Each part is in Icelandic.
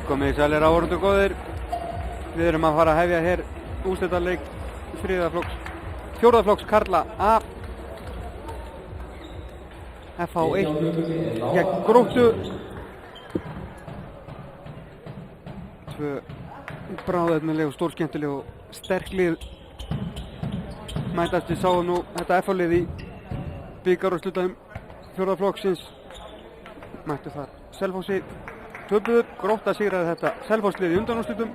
Komið sælir áhorfendur góðir. Við erum að fara að hefja hér úrslitaleik fjórða flokks karla A. FH1 gegn Gróttu. Tvö bráðefnileg og stórskemmtileg og sterk lið mætast. Við sáum nú þetta FH-lið í bikarúrslitaum fjórða flokksins. Mættu þar Selfossi. Töpuðu. Grótta sigraði þetta Selfosslið í undanúrslitum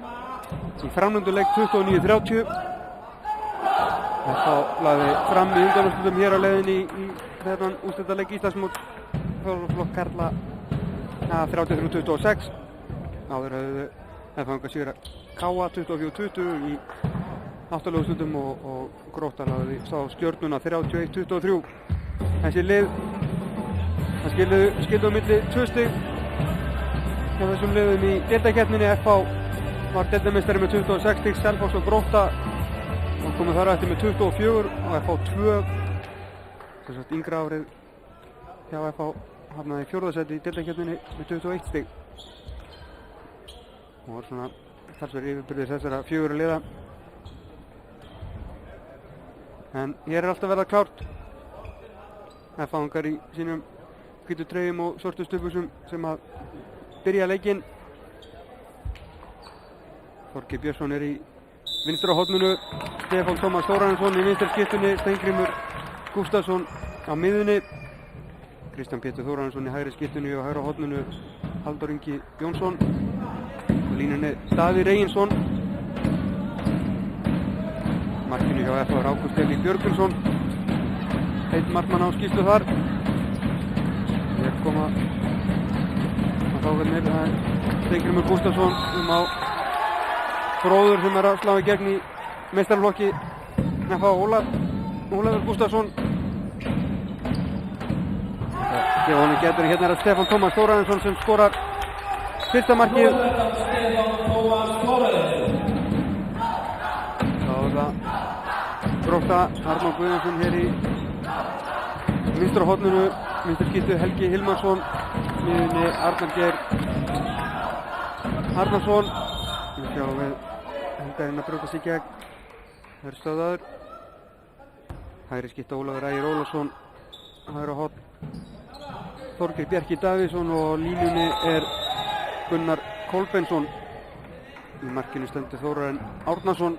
í framlönduleik 29-30. Þetta lagði fram í undanúrslitum hér á leiðinni í þennan úrslitaleik Íslandsmót fjórða flokks karla 33-26. Áður höfðu FH sigra KA 24-20 í áttalega úrslitum og Grótta lagði sá Stjörnuna 31-23. Þessi lið skildu á milli 2 stig hjá þessum liðum í deildakeppninni. FH var deildameistari með 26 stig, Selfoss og Grótta og komið þar eftir með 24 og FH 2 þess að yngra árið hjá FH hafnaði í 4. sæti í deildakeppninni með 21 stig og var svona talsverð yfirbyrðis þessara 4 liða. En hér er allt að verða klárt. FH-ingar í sínum hvítu treyjum og svörtu stuðbuxum sem að byrja leikinn. Þorgeir Björnsson er í vinstra horninu, Stefán Tómas Þórarinsson í vinstra skiptunni, Steingrímur Gústafsson á miðjunni, Kristján Pétur Þórarinsson í hægri skiptunni og hægra horninu Halldór Ingi Jónsson. Á línunni Davíð Reginsson. Markinu hjá FH er Ágúst Elí Björgvinsson. Einn markmann á skýrslu þar. Hér koma Þágarnir, það er Steingrímur Gústafsson á bróður sem er að slá í gegn í meistaraflokki FH, Ólafur Gústafsson. Þegar honum getur hérna er að Stefán Tómas Þórarinsson sem skorar fyrsta markið. Þá er það Grótta, Arnór Guðjónsson hér í vinstra horninu, vinstra skiptu Helgi Hilmarsson, miðjunni Arnar Geir Arnarsson. Við sjáum við Helgarinn að brjóta sig í gegn. Það er stöðaður. Hægri skipta Ólafur Ægir Ólafsson. Hægra horn Þorgeir Bjarki Davíðsson og á línunni er Gunnar Kolbeinsson. Í markinu stendur Þórarinn Árnason.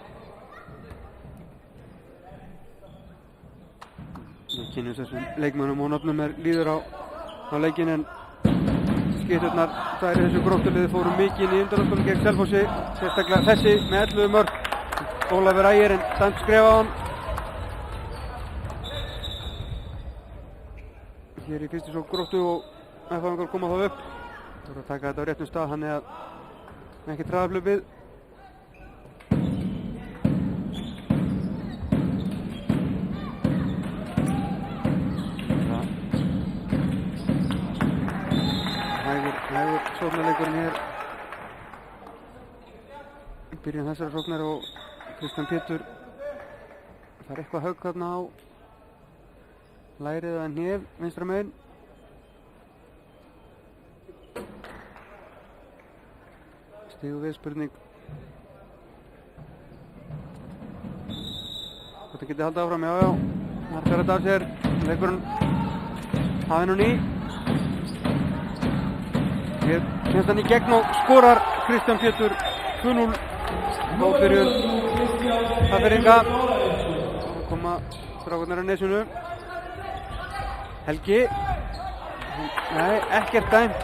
Við kynnumst þessum leikmönnum og nöfnum líður á leikinn en skytturnar þær í þessu Gróttuliði fóru mikið inn í undanúrslitunum gegn Selfossi, sérstaklega þessi með 11 mörk. Ólafur Ægir en dæmt skref á hann. Hér í fyrstu svo Gróttu og F-fangar koma þá upp. Það voru að taka þetta á réttum stað, hann er ekki traðaflöpið. Hægur sóknarleikurinn hér. Byrjun þessara sóknar og Kristján Pétur. Það er eitthvað högg þarna á lærið að hnef vinstra megin. Stígu við spurning hvort það geti haldið áfram, já. Það er þetta af sér, leikurinn hafinn og ný. Hér kemst hann í gegn og skorar Kristján Pétur 2-0. Góð byrjun Hafnfirðinga. Koma strákarnir að nesinu. Helgi. Nei, ekkert dæmt.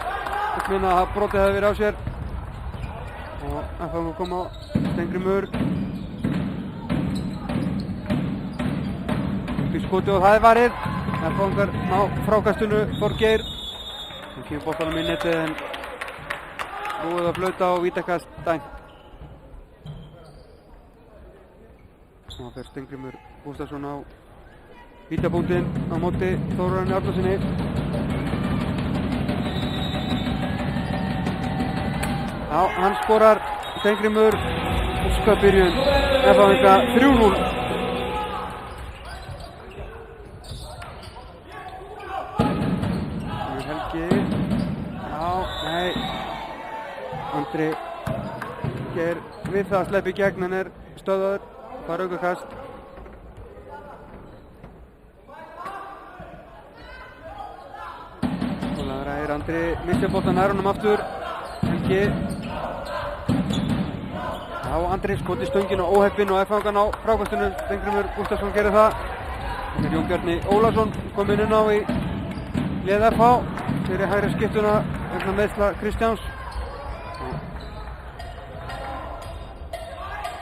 Það minna að brotið hefði verið á sér. Og F-fangar koma á Steingrímur. Upp í skoti og það er varið. F-fangar ná frákastinu Þorgeir. Hann kemur boltanum í netið en búið að flauta og vítakast dæmt. Það fer Steingrímur Gústafsson á vítabúntinn á móti Þórarni Árnarsinni. Já, hann skorar Steingrímur. Óskabyrjun F-fanga 3-0. Helgi. Já, nei. Andri ger við það að sleppa í gegn en er stöðaður. Það er aukakast. Ólafur Ægir, Andri missir boltann nær honum aftur. Helgi. Já, Andri skoti stöngin og óheppinn og F-fangan á frákastinu. Steingrímur Gústafsson gerir það. Það er Jón Bjarni Ólafsson kominn inn á í lið FH fyrir hægri skiptuna vegna meiðsla Kristjáns.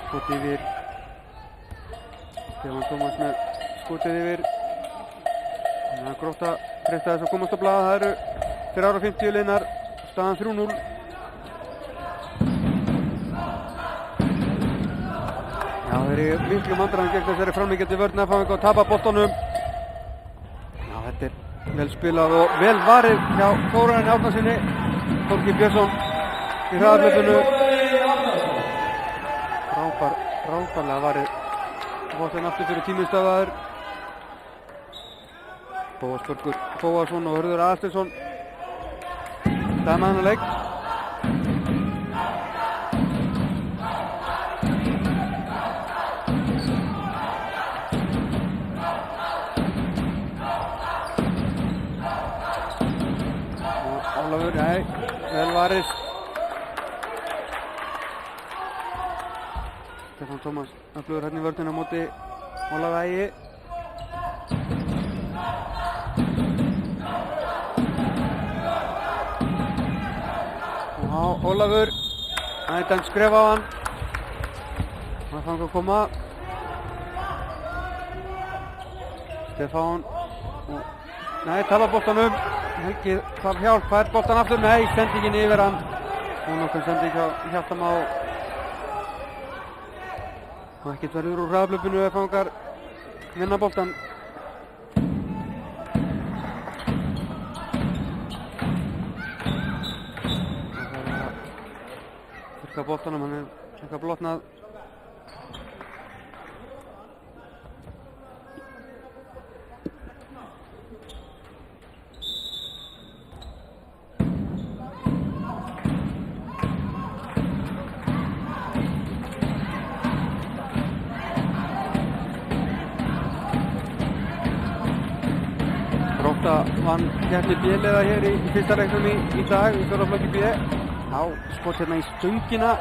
Skotið yfir. Stefán Tómas með skotið yfir. Þannig að Grótta treysta þess að komast á blað. Það eru 3:50 liðnar. Staðan 3-0. Já, þeir eru í miklum vandræðum gegn þessari framlíkjandi vörn F-fangar og tapa boltanum. Já, þetta er vel spilað og vel varið hjá Þórarni Árnarsinni. Þorgeir Björnsson í hraðahlaupinu. Frábærlega varið. Boltinn aftur fyrir tímumstöðvaður. Bóas Börgur Bóasson og Hörður Aðalsteinsson dæma þennan leik. Ólafur, nei, vel varist. Stefán Tómas öflugur hérna í vörnina á móti Ólafur Ægi. Og Ólafur, það er dæmt skref á hann. Það fangur að koma. Stefán. Nei, tapar boltanum. Helgi þarf hjálp, fær boltan aftur. Nei, sendingin yfir hann. Og nokkuð sending hjá Hjaltamá. Og ekkert verður úr hraðahlaupinu ef fangar vinna boltan. Þurrka boltanum, hann er eitthvað blotnað. vann keppni B-liða hér í fyrsta leiknum í dag í fjórða flokki B. Já, skot hérna í stöngina.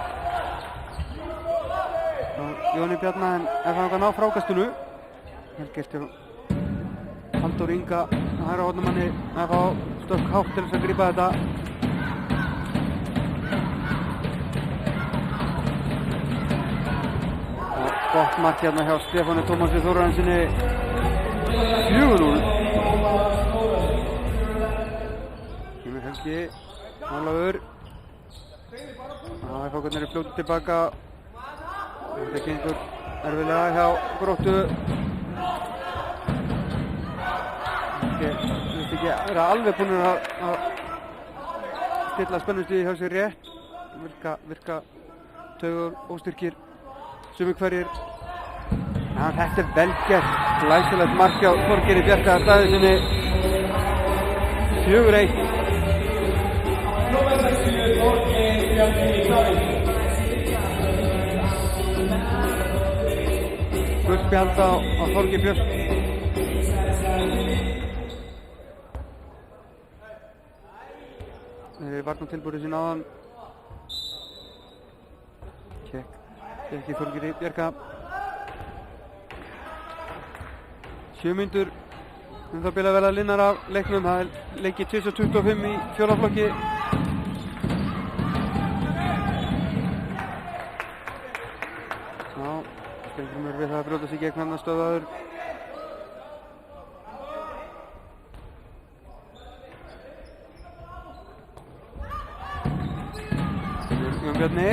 Jóni Bjarna en FH ná frákastinu. Vel gert hjá Halldór Inga, hægra hornarmanni FH, stökk hátt til þess að grípa þetta. Gott mark hérna hjá Stefáni Tómasi Þórarinnsyni. 4-0. Kemur Helgi, Ólafur. FH-garnir eru fljótið tilbaka. Þetta gengur erfiðlega hjá Gróttu. Þú veist ekki að vera alveg búinir að stilla spennustigið hjá sér rétt. Virka taugur óstyrkir sumir hverjir. Já, þetta er vel gert. Glæsilegt mark hjá Þorgeiri Bjarka Davíðssyni. 4-1. Gult spjald á Þorgeir Björns. Varnartilburði sín áðan. Ekki Þorgeiri Bjarka. 7 mínútur það bila vel að linnar af leiknum. Það er leikið 2025 í fjórða flokki. Já, Steingrímur við það að brjóta sig gegn hann að stöðaður. Jón Bjarni.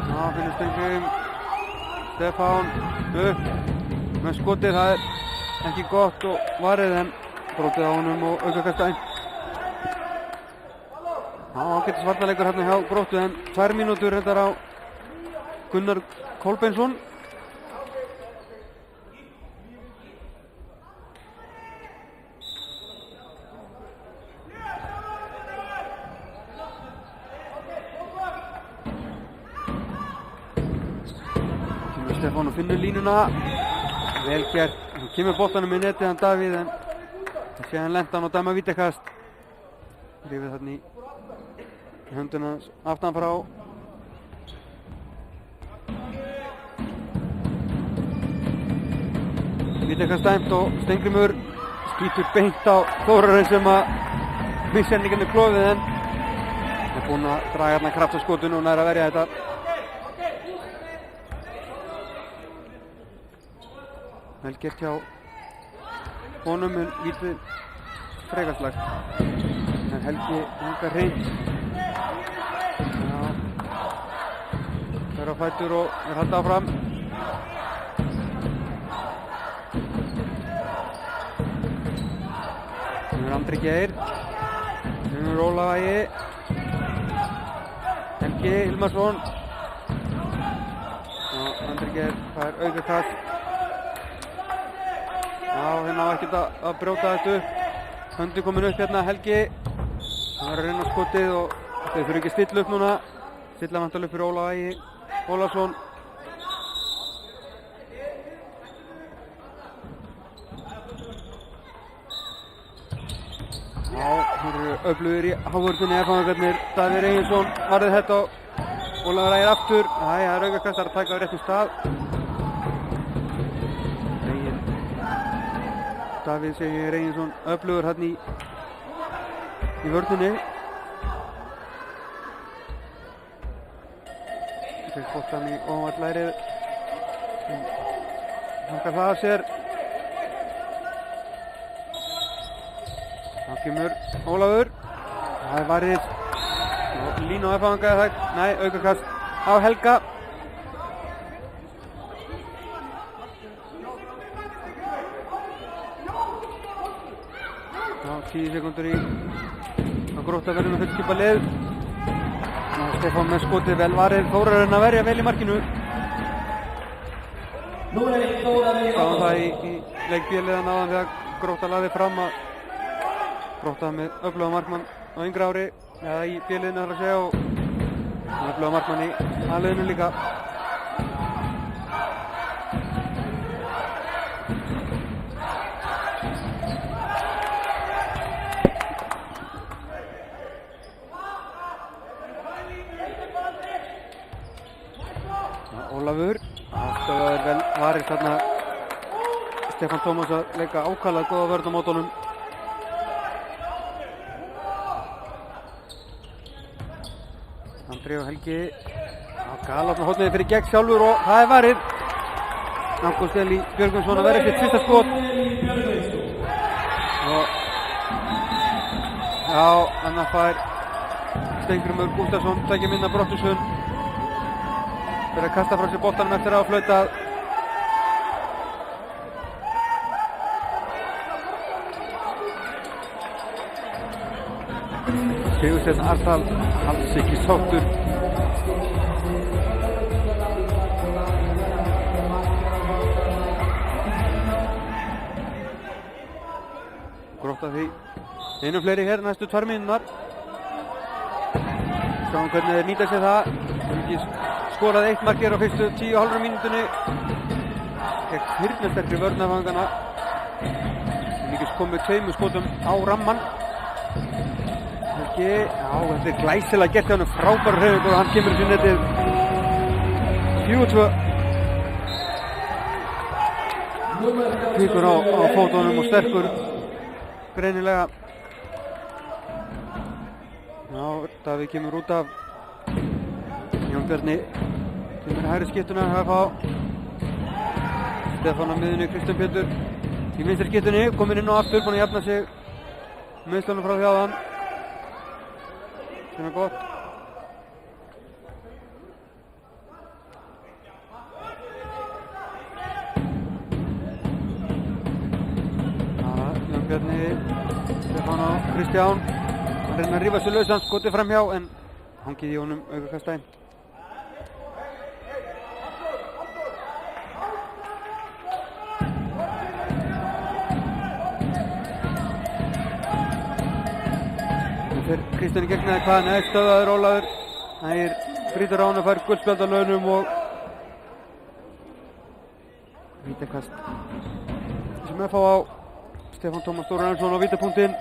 Já, finnur Steingrím. Stefán upp með skotið, það er ekki gott og varið en brotið á honum og aukakasta einn. Já, ágætis varnarleikur hérna hjá Gróttu en 2 mínútur hendar á Gunnar Kolbeinsson. Kemur Stefán og finnur línuna. Vel gert, hann kemur boltanum í netið hann Davíð en það sé hann lenda hann og dæma vítakast. Rífið þarna í hönduna aftan frá. Vítakast dæmt og Steingrímur skýtur beint á Þórarinn sem að missir hann ekki klofið en er búinn að draga hérna kraft á skotinu og nær að verja þetta. Vel gert hjá honum en lítið frekarslag. En Helgi langar hreint. Já. Fer á fætur og er haldið áfram. Nú er Andri Geir. Nú er Ólaf Ægi. Helgi Hilmarsson. Andri Geir fær aukakast. Já, hérna á ekkert að brjóta þetta upp. Höndin komin upp hérna, Helgi. Það var að reyna skotið og þau þurfa ekki að stilla upp núna. Stilla vantar upp fyrir Ólaf Ægi Ólafsson. Já, hér eru öflugir í hávörðunni FH-garnir. Davíð Reginsson varði þetta og Ólafur Ægir aftur. Það er aukakast að taka á réttum stað. Davíð segir Reginsson öflugur hann í vörðunni. Þeir boltan í ofanvallærið. Hankar það af sér. Þá kemur Ólafur. Það er varið. Línu á FH-hangaði það. Nei, aukakast á Helga. Já, 10 sekúndur í að Grótta verður með fullskipa lið. Stefán með skotið vel varið. Þórarinn að verja vel í markinu. Sáum það í leik B-liðan áðan þegar Grótta lagði fram að Grótta með öfluga markmann á yngra ári. Eða í B-liðinu þarf að segja og öfluga markmann í A-liðinu líka. varist þarna Stefán Tómas að leika ákaflega góða vörn á mótunum. Andri og Helgi að galopna hornið fyrir gegn sjálfur og það er varið. Ágúst Elí Björgvinsson að verja sitt fyrsta skot. Og já, annað fær Steingrímur Gústafsson tækja minna Brottusson. Fyrir að kasta frá sér boltanum eftir að flautað. Sigursteinn Arsal alls ekki sáttur. Grótta því einu fleiri hér næstu 2 mínútur. Sjáum hvernig þeir nýta sér það. Ekki skoraði 1 mark hér á fyrstu 10,5 mínútunni. Gegn hirðnesterkri vörnafangana. Mikið komið 2 skotum á ramman. Helgi, já þetta er glæsilega gert hjá hann, frábæra hreyfingu og hann kemur í netið 4-2. Kvíkur á fótunum og sterkur. Greinilega. Já, Davíð kemur út af. Jón Bjarni kemur í hægri skiptuna að fá. Stefán á miðunni, Kristján Pétur í vinstri skiptunni, kominn inn á aftur, búinn að jafna sig meiðslunum frá því áðan. Sem er gott. Jón Bjarni, Stefán og Kristján. Hann reynir að rífa sig lausan, skotið framhjá en hangið í honum aukakastæðin. Kristján í gegn eða hvað, nei, stöðaður Ólafur. Nægir brýtur á hann að fær guldspjald á launum og vítakast sem FH á. Stefán Tómas Þórarinsson á vítapunktinn.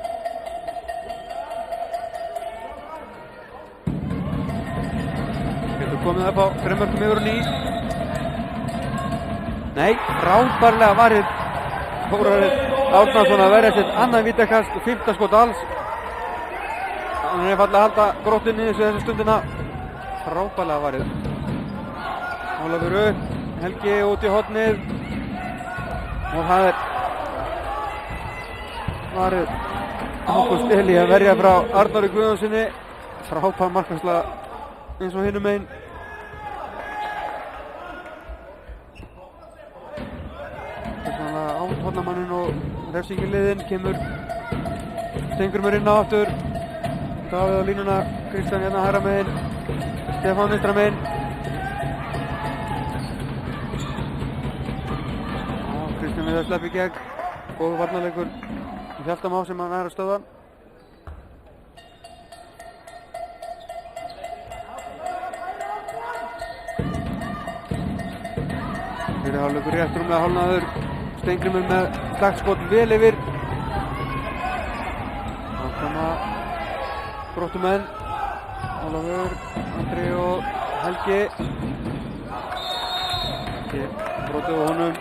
Getur komið FH 3 mörkum yfir og 9. Nei, frábærlega varið Þórarinn Árnason að verja sitt annað vítakast og 5. skot alls. Hann er einfaldlega að halda Gróttinni þessa stundina. Frábærlega varið. Ólafur upp, Helgi út í hornið. Og það er varið Ágúst Elí að verja frá Arnóri Guðjónsssyni. Frábær markvarsla eins og hinum megin. Svona á hornamanninn og refsingiliðinn kemur Steingrímur inn á aftur. Davíð á línuna, Kristján hérna hægra megin, Stefán vinstra megin. Kristján við að sleppa í gegn, góður varnarleikur í Hjalta Má sem hann er að stöða. Fyrir hálfleikur rétt rúmlega hálfnaður, Steingrímur með slagskot vel yfir. Gróttumenn, Ólafur, Andri og Helgi. Gróttu á honum.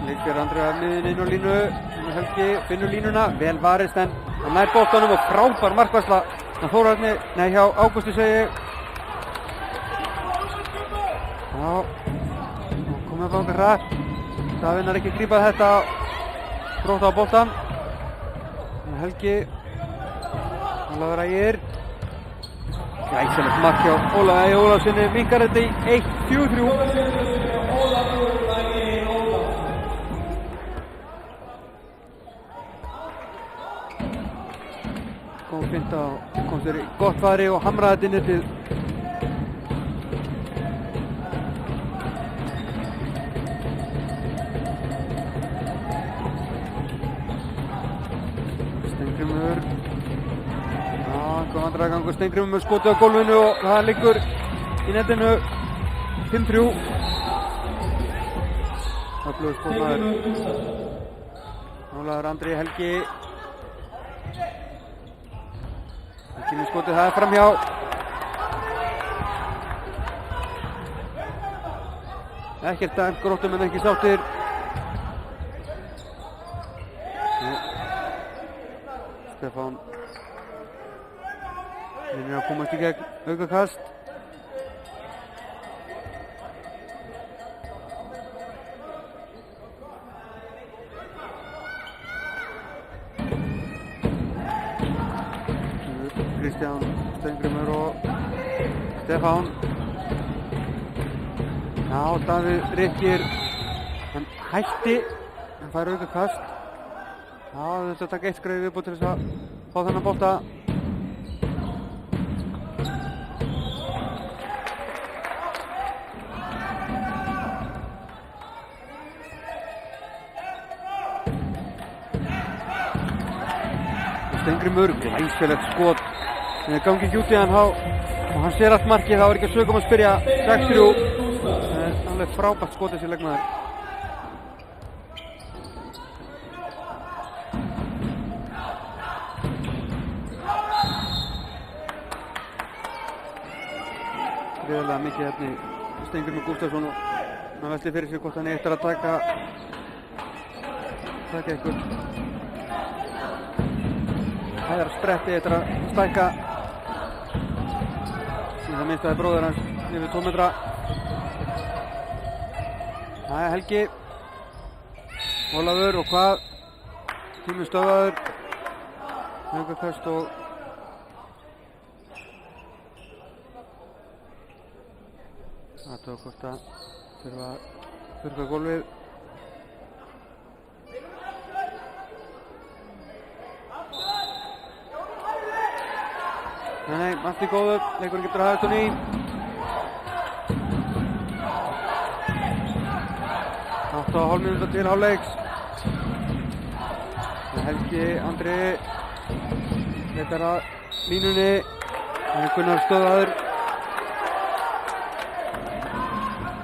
Leikir Andri að miðin inn á línu. Helgi finnur línuna, vel varist en hann nær boltanum og frábær markvarsla. Þórarni, nei hjá Ágústi segi ég. Já, komið að fá einhver hratt. Davíð er ekki að grípa þetta. Grótta á boltan. Helgi. Ólafur Ægir. Glæsilegt mark hjá Ólafi Ægi Ólafssyni. Minnkar þetta í 1-4-3. Kom finta og kom sér í gott færi og hamraði þetta í netið. Steingrímur. Já, kom vandrargangur Steingrímur með skotið á gólfinu og það liggur í netinu 5-3. öflugur skotmaður. Ólafur Andri Helgi. Helgi með skotið, það framhjá. Ekkert dæmt, Gróttumenn ekki sáttir. Stefán reynir að komast í gegn aukakast. Kristján Steingrímur og Stefán. Já, Davíð Rikkir, hann hætti, hann fær aukakast. Já, þetta taka eitt skref viðbútt til þess að fá þennan bolta. Steingrímur, glæsilegt skot. Það gangi ekki út í hann og hann sér allt markið, það var ekki að sögum að spyrja. 6-3. Það er alveg frábært skot þessi leikmaður. Gríðarlega mikið hérna Steingrímur Gústafsson og hann velti fyrir sig hvort hann eftir að taka eitthvað hæðar spretti eftir að stækka í það minnst að það er bróðir hans yfir 2 metra. Það er Helgi Ólafur og hvað tíminn stöðvaður aukakast og aðtöða hvort að þurfa að þurrka gólfið. Nei, allt í góðu, leikurinn getur að hafa þetta ný. 8,5 mínútur til hálfleiks. Helgi Andri leitar að línunni, Gunnar stöðvaður.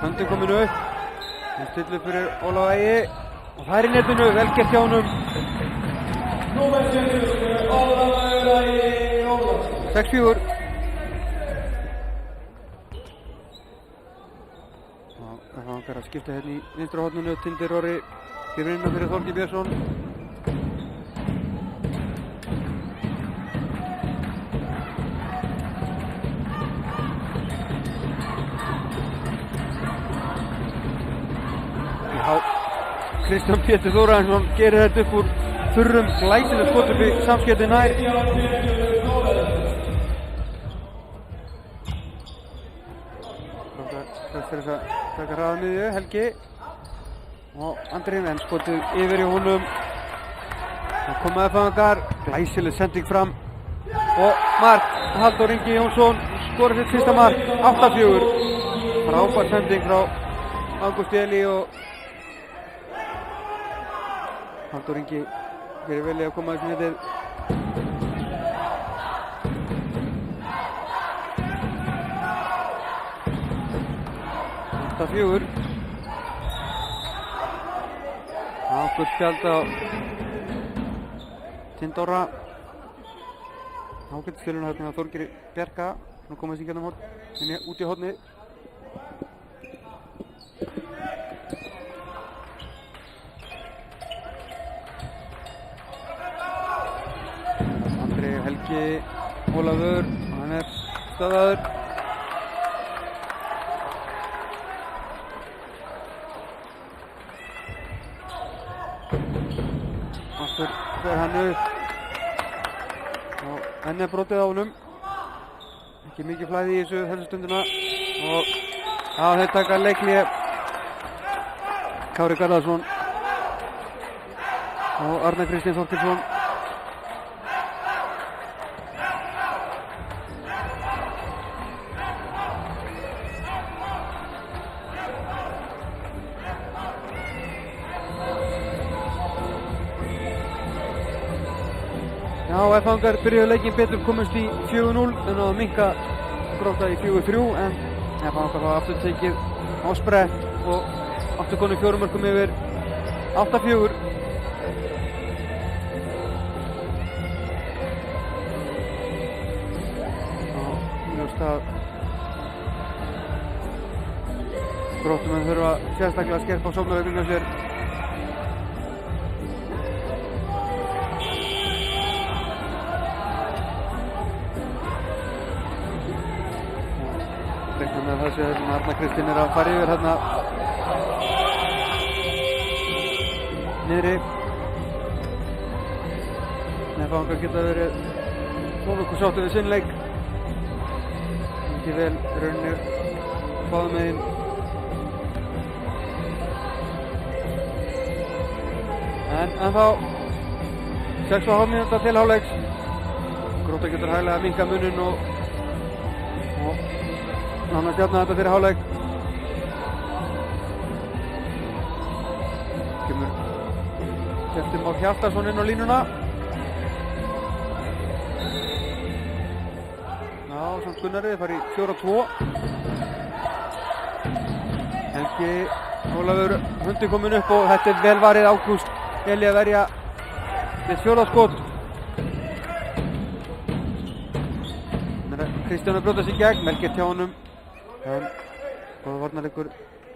Höndin komin upp, hann stillir upp fyrir Ólaf Ægi og það er í netinu, vel gert hjá honum. 6-4. Það fangar að skipta hérna í vinstra horninu, Tindir Orri gefur innan fyrir Þorgeir Björnsson. Kristján Pétur Þórarinsson gerir þetta upp úr þurrum, glæsileg skot upp í samskeytið nær. Þess að taka hraða miðju, Helgi og Andri, en skotið yfir í honum. Það komaði fangar, glæsileg sending fram og mark. Halldór Ingi Jónsson skorar sitt fyrsta mark, 8-4. Frábær sending frá Ágústi Eli og Halldór Ingi gerir vel í að koma þessu netið. Það 4. Gult spjald á Tindóra. Ágætis fjölunarhöfn á Þorgeiri Bjarka. Nú komið þessi gegnum horn, út í horni. Andri Helgi Ólafur, hann er stöðvaður. Aftur fer hann upp og enn er brotið á honum. Ekki mikið flæði í þessu stundina og þeir taka leikhlé. Kári Garðarsson og Arnar Kristinn Þorkelsson. F-fangar byrjuðu leikinn betur, komast í 4-0 en náðu að minnka Grótta í 4-3 en F-fangar hafa aftur tekið á sprett og afturkonu 4 mörkum yfir 8-4. Ljóst að Gróttumenn þurfa sérstaklega að skerpa á sóknarleiknum hjá sér. Reikna með þessu sem Arna Kristín að fara yfir hérna niðri. Nefnfangar geta verið nokkuð sáttir við sinn leik. Ekki vel rauninni báðum megin. En þá 6,5 mínúta til hálfleiks. Grótta getur hæglega að minnka muninn og annars jafna þetta fyrir hálfleik. Kemur Kjartan Már Hjartarson inn á línuna. Já, samt Gunnari, það fari 4-2. Helgi Ólafur Hundi komin upp og þetta er vel varið. Ágúst Eli að verja við 4. skot. Kristján að brjóta sig í gegn, Melgert hjá honum. En góða varnarleikur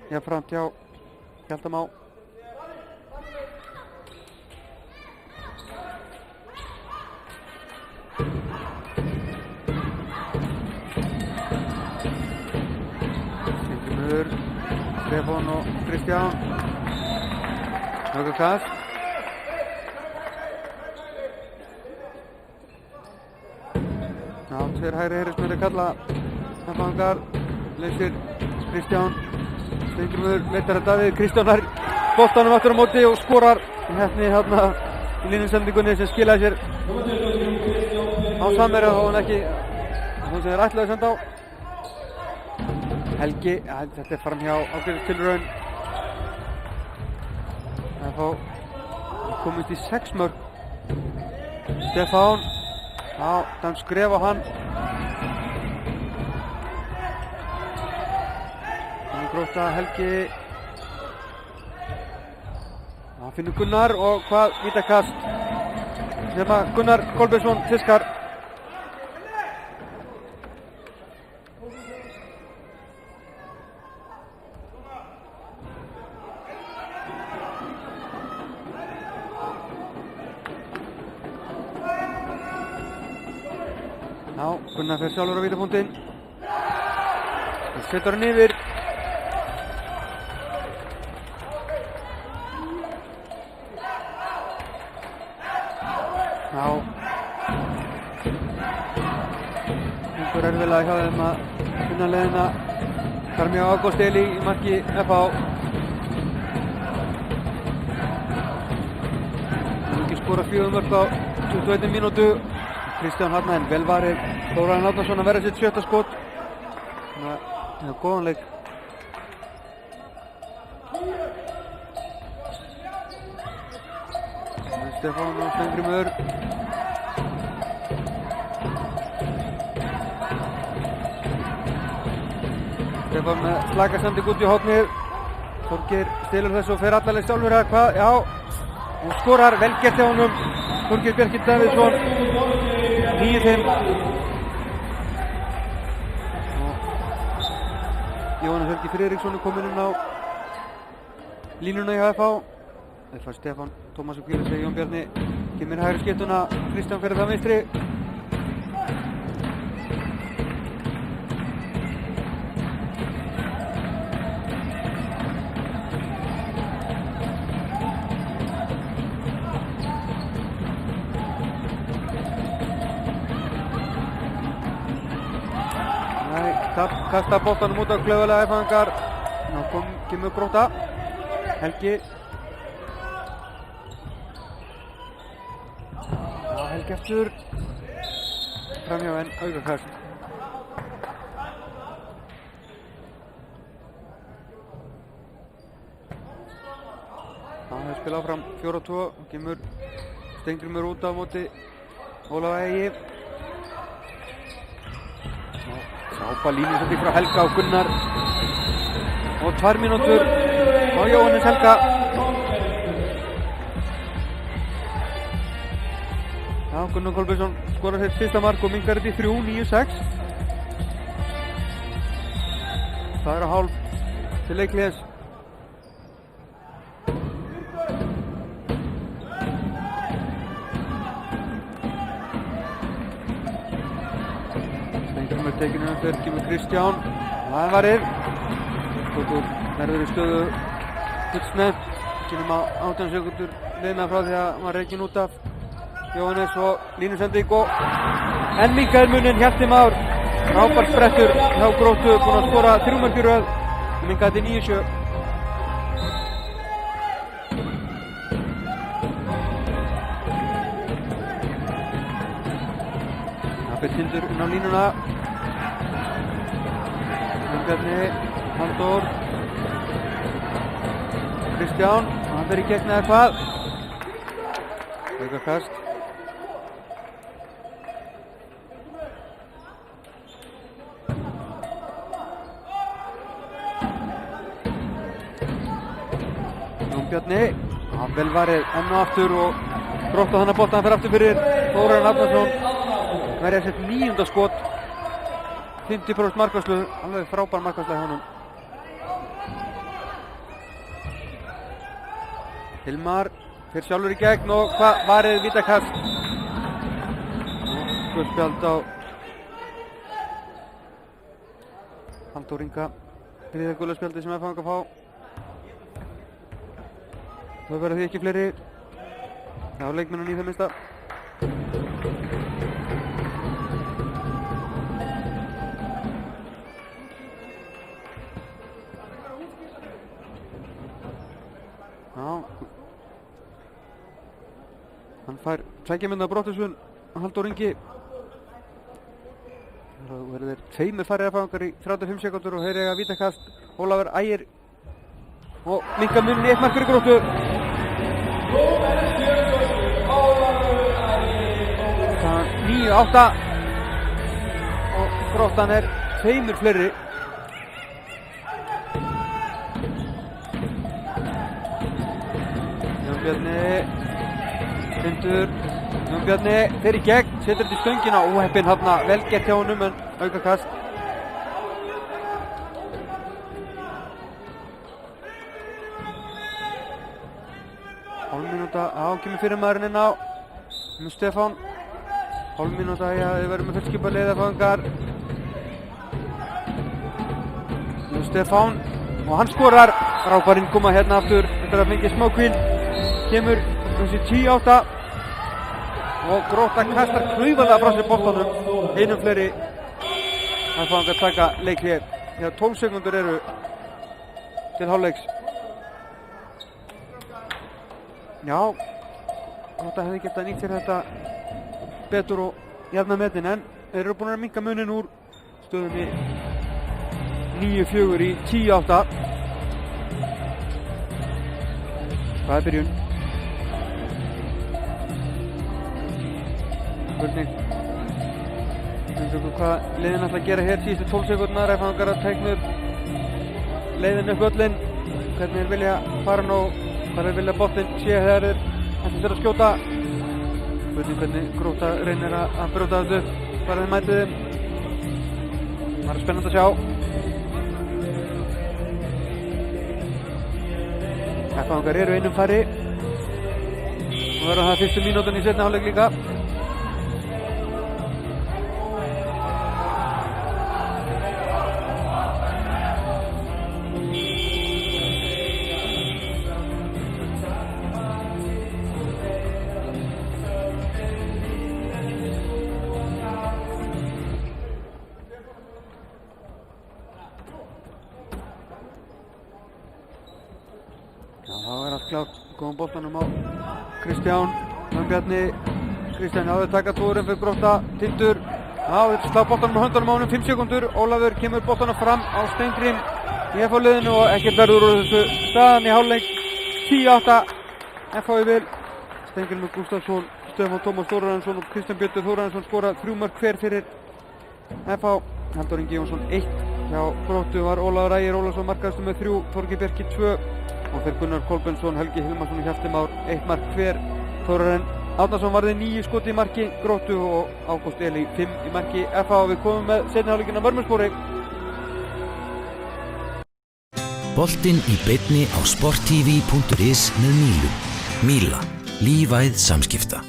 jafnframt hjá Hjalta Má. Steingrímur, Stefán og Kristján. Nokkuð kast. Já, tveir hægri herrismenn kalla Nefnfangar. Leysir Kristján. Steingrímur leitar þetta við. Kristján har boltanum aftur á móti og skorar heppni hérna í línusendingunni sem skilaði sér á samverju og hann ekki hún sem er ætlaði að senda á. Helgi, þetta er framhjá ágætis tilraun. Það fá komist í 6 mörk. Stefán, já, þann skref á hann. Grótta, Helgi. Það finnur Gunnar og hvað vítakast sem að Gunnar Kolbeinsson fiskar. Já, Gunnar fer sjálfur á vítapunktinn. Setur hann yfir. Já. Einhver erfiðlega hjá þeim að finna leiðina. Karmi á Ágúst Eli í marki FH. Það ekki skora 4 mörk á 21 mínútu. Kristján Hartmann, vel varið. Þórarinn Árnason að verða sitt 7. skot. Þannig að það er góðan leik. Stefán og Steingrímur. Stefán með slakasending út í hornið. Þorgeir stelur þessu og fer allaleg sjálfur að hvað, já, og skorar, vel gert hjá honum. Þorgeir Bjarki Davíðsson, 9-5. Jóhannes Helgi Friðriksson er kominn inn á línuna í HFH. Það fær Stefán Tómas og kvíla sig. Jón Bjarni kemur hægri skiptuna. Kristján fyrir það vinstri. Kasta boltanum út á klaufalega F-fangar. Ná kemur Grótta. Helgi. Já, Helgi eftir. Framhjá en aukakast. Það spila áfram 4-2. Kemur Steingrímur út á móti Ólaf Egi. Sápa línusending frá Helga og Gunnar og 2 mínútur og Jóhannes Helga. Já, Gunnar Kolbeinsson skorar sitt fyrsta mark og minnkar þetta í 3-9-6. Það er að hálf til leikliðs. Stengurinn er tekinn inn fyrir, kemur Kristján. Það er varið. Tóttur verður í stöðu fullsnett. Kynum á 18 sekundur liðna frá því að maður reikin út af Jóhannes og línusending og enn minnkaði muninn Hjalti Már. Frábær sprettur hjá Gróttu, búinn að skora 3 mörk í röð. Minnkaði til 9-7. Abel Tindur inn á línuna. Bjarni, Halldór, Kristján, hann fer í gegn eða hvað. Aukakast. Jón Bjarni, vel varið enn og aftur og Grótta þannig að boltan fer aftur fyrir Þórarinn Arnarsson. Verið að setja 9. skot. 50% markværslu, alveg frábær markværsla hjá honum. Hilmar fer sjálfur í gegn og hvað varið vítakast. Guðspjald á Halldór Inga. Þriðja gulaspjaldi sem FH að fá. Það verður því ekki fleiri á leikmennum í það minnsta. Hann fær tveggja brotthúsun Halldór Ingi. Það verður tveimur færri FH-ingar í 35 sekúndur og þeir eiga vítakast. Ólafur Ægir og minnka munni 1 mark fyrir Gróttu. Það er 9-8 og Gróttan er tveimur fleiri. Jón Bjarni, Tindur, Jón Bjarni fer í gegn, setur þetta í stöngina, óheppinn hafna, vel gert hjá honum en aukakast. Hálf mínúta, kemur fyrirmaðurinn inn á Stefán. Hálf mínúta, já, þið verðum með fullskipa leið FH-ingar. Stefán og hann skorar. Frábær innkoma hérna aftur eftir að fengið smá hvíld. Kemur þessi 10-8 og Grótta kastar klaufalega frá sér boltanum. Einum fleiri FH-ingar taka leik hér. Þegar 12 sekundur eru til hálfleiks. Já, Grótta hefði getað nýtt sér þetta betur og jafna metin en þeir eru búin að minnka munin úr stöðunni 9-4 í 10-8. Það er byrjun. Spurning hvað liðin ætla að gera hér síðustu 12 sekúndurnar. FH-ingar að teikna upp leiðin upp völlinn. Hvernig þeir vilja fara nú, hvað þeir vilja boltinn sé þegar þeir ætla að skjóta. Spurning hvernig Grótta reynir að brjóta þetta upp, hvað þeir mætið þeim. Það er spennandi að sjá. FH-ingar eru einum færri og verður það fyrstu mínútan í seinni hálfleik líka. Góðum boltanum á Kristján, Jón Bjarni, Kristján áður taka tóðurinn fyrir Grótta, Tindur, þetta slá boltanum á höndunum á honum, 5 sekundur, Ólafur kemur boltanum fram á Steingrim í FH-liðinu og ekkert verður úr þessu staðan í hálfleik, 10-8, FH í vil, Steingrimur Gústafsson, Stefán Tómas Þórarinsson og Kristján Björn Þórarinsson skora 3 mörk hver fyrir FH, Halldór Ingi Jónsson 1, hjá Gróttu var Ólafur Ægir Ólafsson markaðastur með 3, Þorgeir Bjarki 2, og þeir Gunnar Kolbensson, Helgi Hilmarsson og Hjalti Már 1 mark hver. Þórarinn Árnason varði 9 skot í marki Gróttu og Ágúst Eli 5 í marki FH. Við komum með seinni hálfleikinn á Vörmuspori. Boltinn í beinni á sporttv.is með Mílu. Míla. Lífæð samskipta.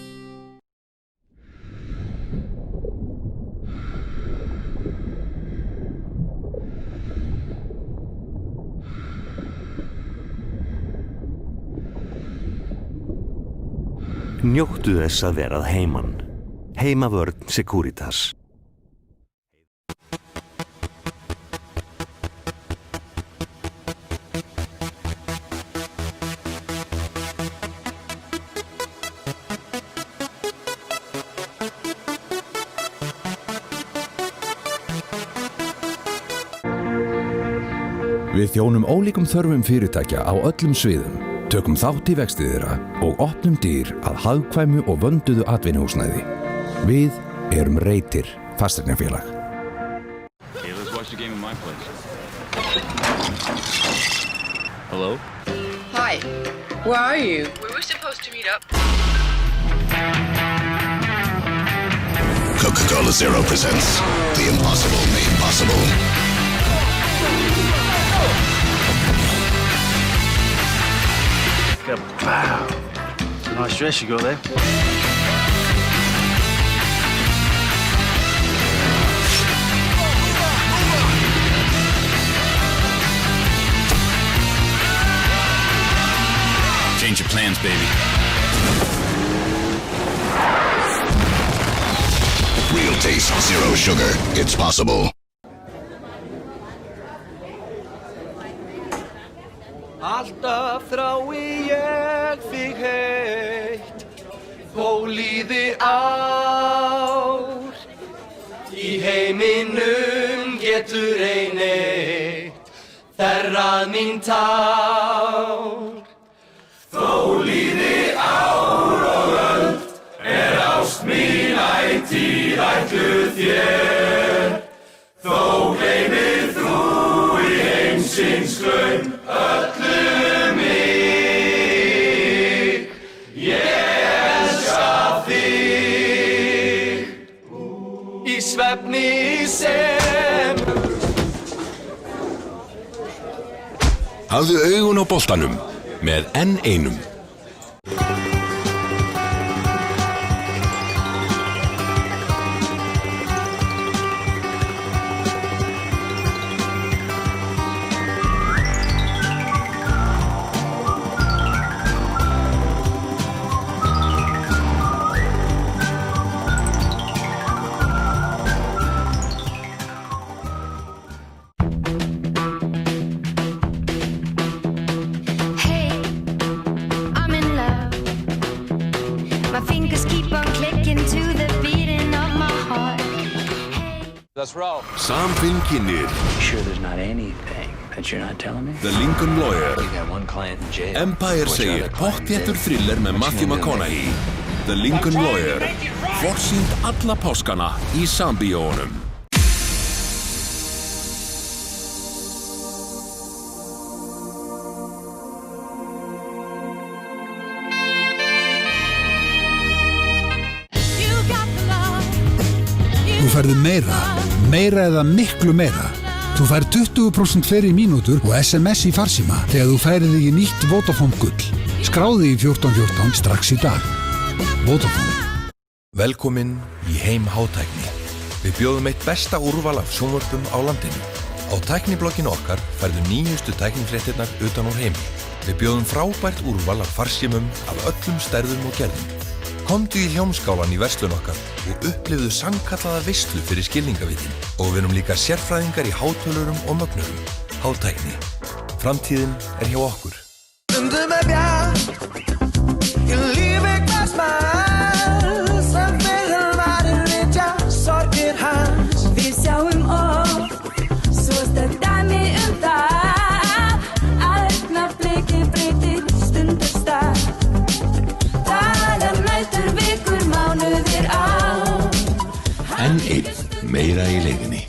Njóttu þess að vera að heiman. Heimavörn Securitas. Við þjónum ólíkum þörfum fyrirtækja á öllum sviðum, tökum þátt í vexti þeirra og opnum dyr að hagkvæmu og vönduðu atvinnuhúsnæði. Við erum Reitir fasteignafélag. Okay, let's watch the game in my place. Hello? Hi. Where are you? We were supposed to meet up. Coca-Cola Zero presents The Impossible Made Possible. Wow. Nice dress you got there. Change your plans, baby. Real taste, zero sugar. It's possible. Alltaf þrái ég þig heitt, þó líði ár. Í heiminum getur ein eitt þerrað mín tár. Þó líði ár og öld, ást mín ætíð ætluð þér. Þó gleymir þú í heimsins glaum öllu mig. Ég elska þig í svefni sem. Hafðu augun á boltanum með N1. Samfinn kynnir Sure there's not anything that you're not telling me? The Lincoln Lawyer. You got one client in jail. Empire segir pottþéttur thriller með Matthew McConaughey. The Lincoln Lawyer. Forsýnd alla páskana í Sambíóunum. Þú færðu meira eða miklu meira. Þú færð 20% fleiri mínútur og SMS í farsíma þegar þú færið þig í nýtt Vodafone Gull. Skráðu í 1414 strax í dag. Vodafone. Velkomin í heim hátækni. Við bjóðum eitt besta úrval af sjónvörpum á landinu. Á tækniblogginu okkar færðu nýjustu tæknifréttirnar utan úr heimi. Við bjóðum frábært úrval af farsímum af öllum stærðum og gerðum. Komdu í Hljómskálan í verslun okkar og upplifðu sannkallaða veislu fyrir skilningavitin. Og við erum líka sérfræðingar í hátölurum og mögnurum. Hátækni. Framtíðin hjá okkur. Stundum bjart, í lífi hvers mann sem fyrir varir vitja sorgir hans. Við sjáum svo sterk dæmi það að augnabliki breytir stundar stað. Dagar, nætur, vikur, mánuðir, ár. N1. Meira í leiðinni.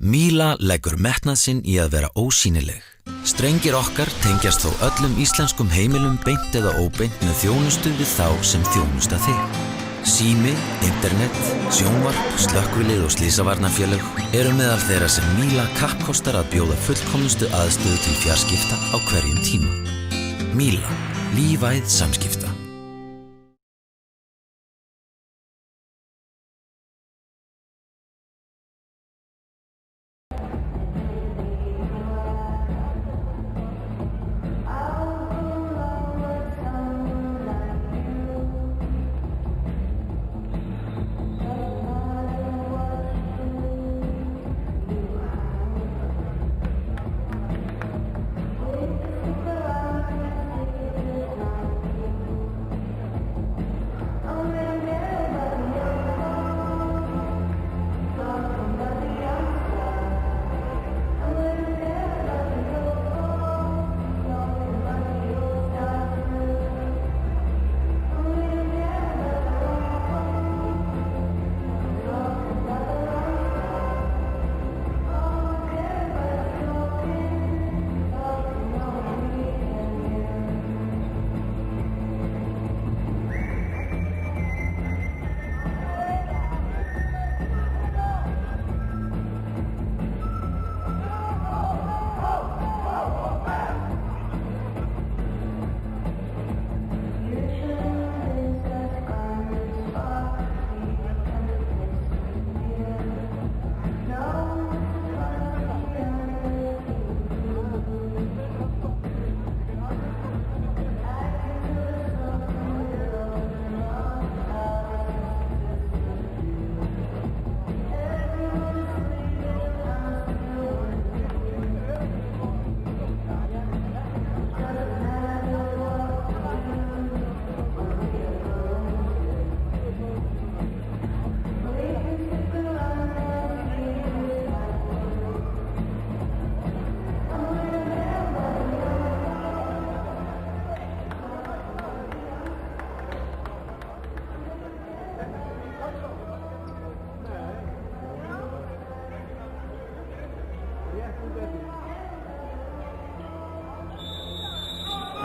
Míla leggur metnað sinn í að vera ósýnileg. Strengir okkar tengjast þó öllum íslenskum heimilum beint eða óbeint með þjónustu við þá sem þjónusta þig. Sími, internet, sjónvarp, slökkvilið og slysavarnarfélög eru meðal þeirra sem Míla kappkostar að bjóða fullkomnustu aðstöðu til fjarskipta á hverjum tíma. Míla, lífæð samskipta.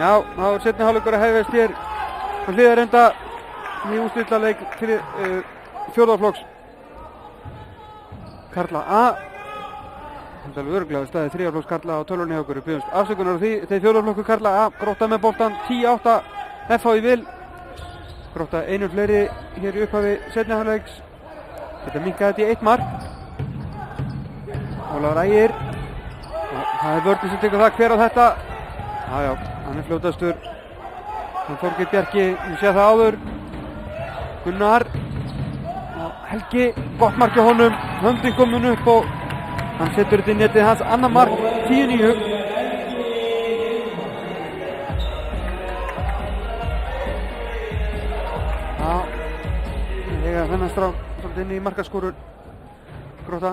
Já, þá er seinni hálfleikur að hefjast hér á Hlíðarenda í úrslitaleik fyrir fjórðaflokks karla A. Þetta er alveg örugglega staðið þriðjaflokks karla á tölvunni hjá okkur. Biðjumst afsökunar á því. Þeir fjórðaflokkur karla A. Grótta með boltan 10-8. FH í vil. Grótta einu fleiri hér í upphafi seinni hálfleiks. Þetta minnkaði þetta í 1 mark. Ólafur Ægir. Það er vörðin sem tekur það hver á þetta. Já, hann er fljótastur. Þorgeir Bjarki, við séum það áður. Gunnar. Helgi, gott mark hjá honum. Höndin komin upp og hann setur þetta í netið hans. Annar mark, 10-9. Já, ég er þennan strák svolítið inn í markaskórur. Grótta.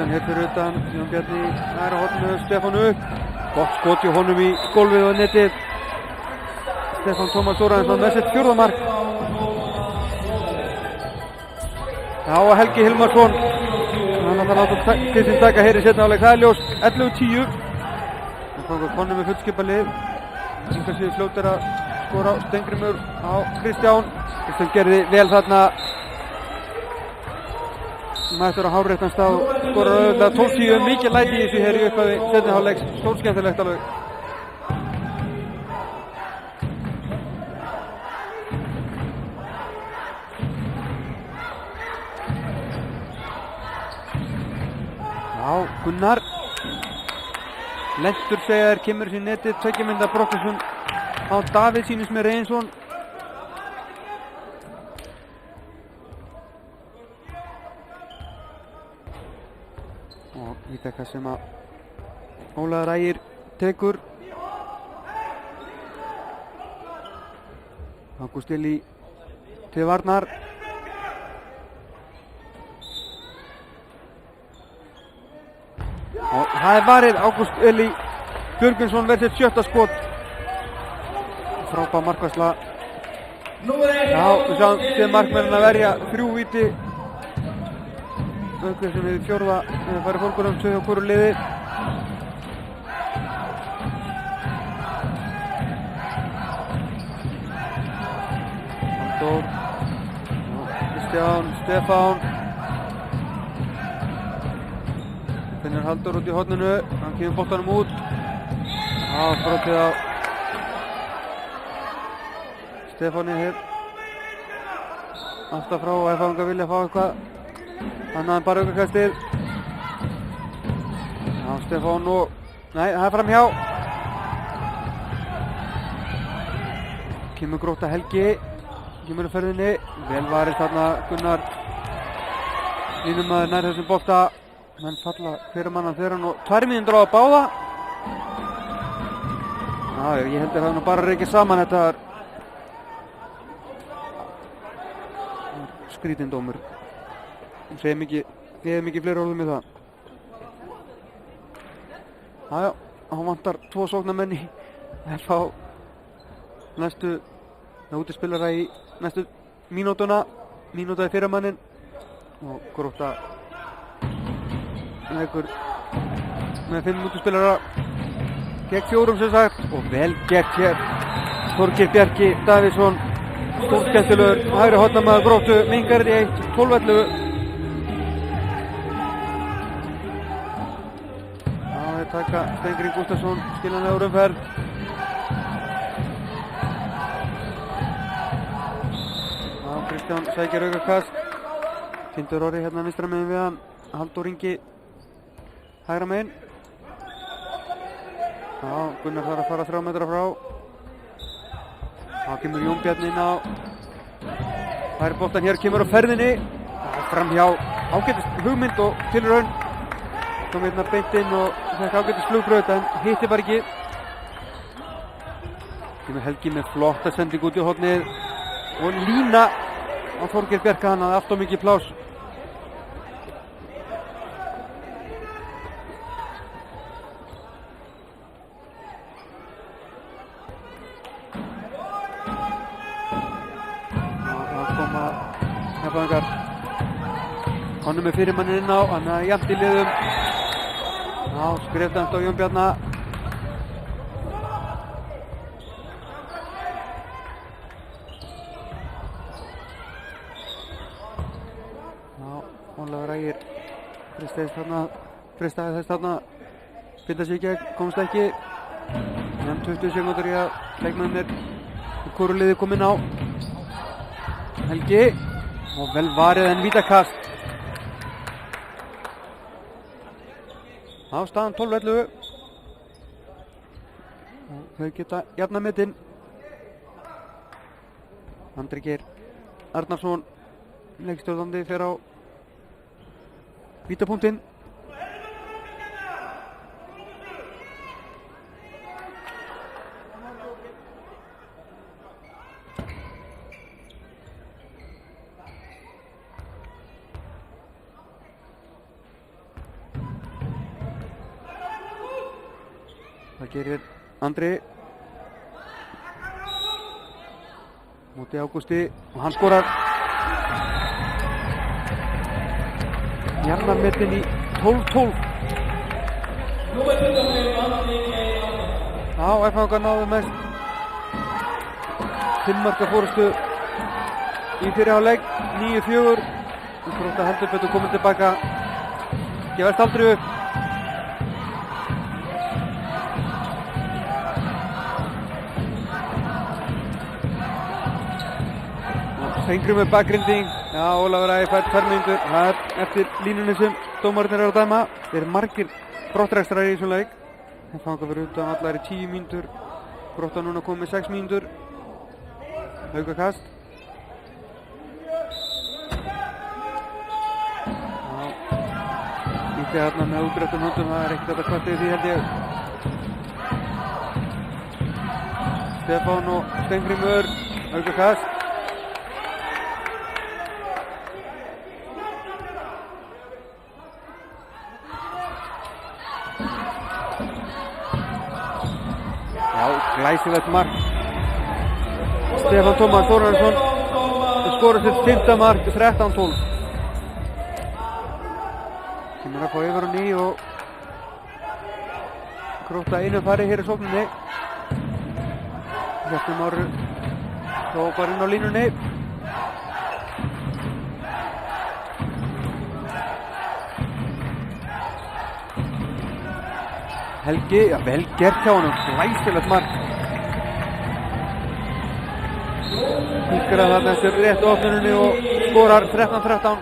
Hér fyrir utan, Jón Bjarni næra horninu, Stefán upp. Gott skot hjá honum í gólfið og netið. Stefán Tómas Þórarinsson með sitt fjórða mark. Já, Helgi Hilmarsson. Hann ætlar að láta til sín taka hér í seinni hálfleik. Það er ljós 11-10. Það fór konum með fullskipalið. Inga sér fljótir að skora Steingrímur á Kristján. Kristján gerði vel þarna. Mættur á hárréttan stað og skorar auðvitað 12-10, mikið læti í þessu hér í upphafi seinni hálfleiks, stórskemmtilegt alveg. Já, Gunnar lentur segja þér, kemur sér netið, 2 mynda Brokkesson á Davíð sýnist með Reynsson. Ítaka sem að Ólafur Ægir tekur. Ágúst Elí til varnar. Og það er varið. Ágúst Elí Björgvinsson verður sitt 7. skot. Frábær markvarsla Já, við sjáum Stef markmennin að verja 3 víti. Aukveð sem við fjórða farið fólkurum 2 hjá hvoru liði. Halldór, Kristján, Stefán. Finnur Halldór út í horninu, hann kemur boltanum út. Já, brotið á Stefáni hér. Alltaf frá og FH vilja fá eitthvað annað en bara aukakastið. Já, Stefán og... Nei, það er framhjá. Kemur Grótta Helgi. Kemur á ferðinni. Vel varist þarna Gunnar. Línumaður nær þessum bolta. Menn falla hver mann að þeirra og 2 mínútur á að báða. Já, ég held að það nú bara reykja saman þetta er skrítindómur. Ég hef mikið fleiri orðum í það. Jájá, hann vantar 2 sóknarmenn í FH næstu útispilara í næstu mínútuna. Mínúta í fyrramannin og Grótta leikur með 5 útispilara gegn 4 sem sagt og vel gert hér. Þorgeir Bjarki Davíðsson stórskemmtilegur hægri hornamaður Gróttu minnkar í 12-11. Þeir taka Steingrímur Gústason skiljanlega úr umferð. Kristján sækir aukakast. Tindur Orri hérna vinstra megin við hann. Halldór Ingi hægra megin. Já, Gunnar þarf að fara 3 metra frá. Þá kemur Jón Bjarni inn á. Færi boltan hér, kemur á ferðinni. Framhjá, ágætis hugmynd og tilraun. Kom hérna beint inn og fekk ágætis flugbraut en hitti bara ekki. Kemur Helgi með flotta sending út í hornið. Og lína á Þorgeir Bjarka, hann hafði allt of mikið pláss. Honum með fyrirmannin inn á, hann er jafnt í liðum. Já, skrifdæmt á Jón Bjarna. Já, Ólafur Ægir fristaði þess þarna. Binda sig í gegn, komst ekki. En 20 sekúndur í að leikmennir í hvoru liði kom inn á. Helgi, og vel varið en vítakast. Já, staðan 12-11. Þau geta jafna metinn. Andri Geir Arnarsson, leikstjórnandi, fer á vítapunktinn. Það gerir Andri móti Ágústi og hann skorar. Jafnar metin í 12-12. Já, FH náðu mest 5 marka fórustu í fyrri hálfleik, 9-4. Grótta heldur betur komið tilbaka, gefast aldrei upp. Steingrímur með bakgrinding. Já, Ólafur Ægir fær 2 mínútur. Það er eftir línunni sem dómararnir eru að dæma. Þeir eru margir brottrekstrar í þessum leik. Það fanga fyrir utan allar í 10 mínútur. Grótta núna komið með 6 mínútur. Haukakast. Já. Ítti þarna með útréttum höndum. Það er ekkert að kvarta yfir því held ég. Stefán og Steingrímur. Haukakast. Glæsilegt mark Stefán Tómas Þórarinsson skorar sitt 5. mark, 13-12. Kemur að fá yfir á ný og Grótta einu fari hér í sókninni. Hjartar Már þá bara inn á línunni. Helgi, ja, vel gert hjá honum, glæsilegt mark. Híkrar þarna eftir réttu opnunni og skorar 13-13.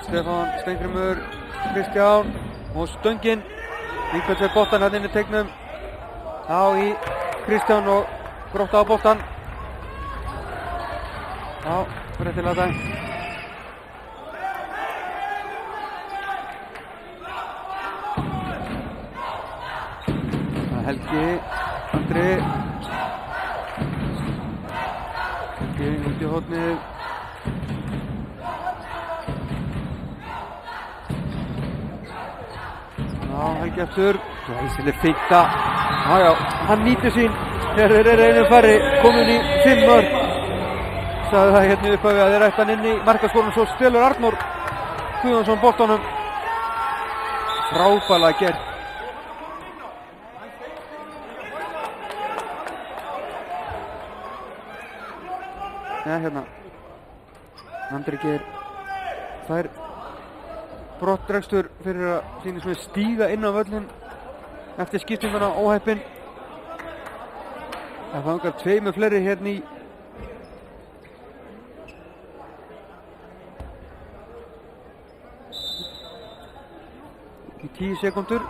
Stefán, Steingrímur, Kristján og stöngin. Víkvæmt við boltan hérna inn í teignum. Á í Kristján og Grótta á boltan. Já, réttilega það. Helgi, Andri. Helgi út í hornið. Já, Helgi eftir. Glæsileg finta. Já, hann nýtir sín. Þeir eru einu færri, komin í 5 mörk. Sagði það hérna upphafið að þeir ættu hann inn í markaskórnum, svo stelur Arnór Guðjónsson boltanum. Frábærlega gert. Ja, hérna. Andri Geir fær brottrekstur fyrir að sýna svona stíga inn á völlin eftir skiptinguna óheppinn. Það fangar 2 fleiri hérna í 10 sekúndur.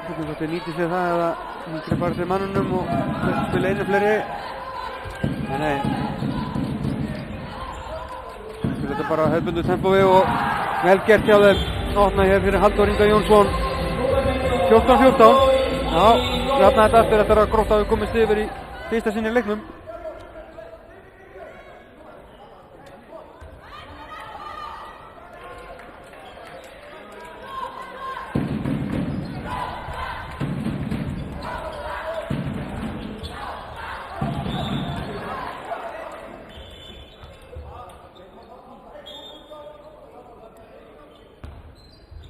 Hvernig þetta nýti sér það eða hindri bara til mannunum og spila einu fleiri. Nei. Þetta er bara hefðbundu tempói og vel gert hjá þeim. Opna hér fyrir Halldór Inga Jónsson. 14-14. Já, þarna þetta eftir að Grótta hafi komist yfir í fyrsta sinni í leiknum.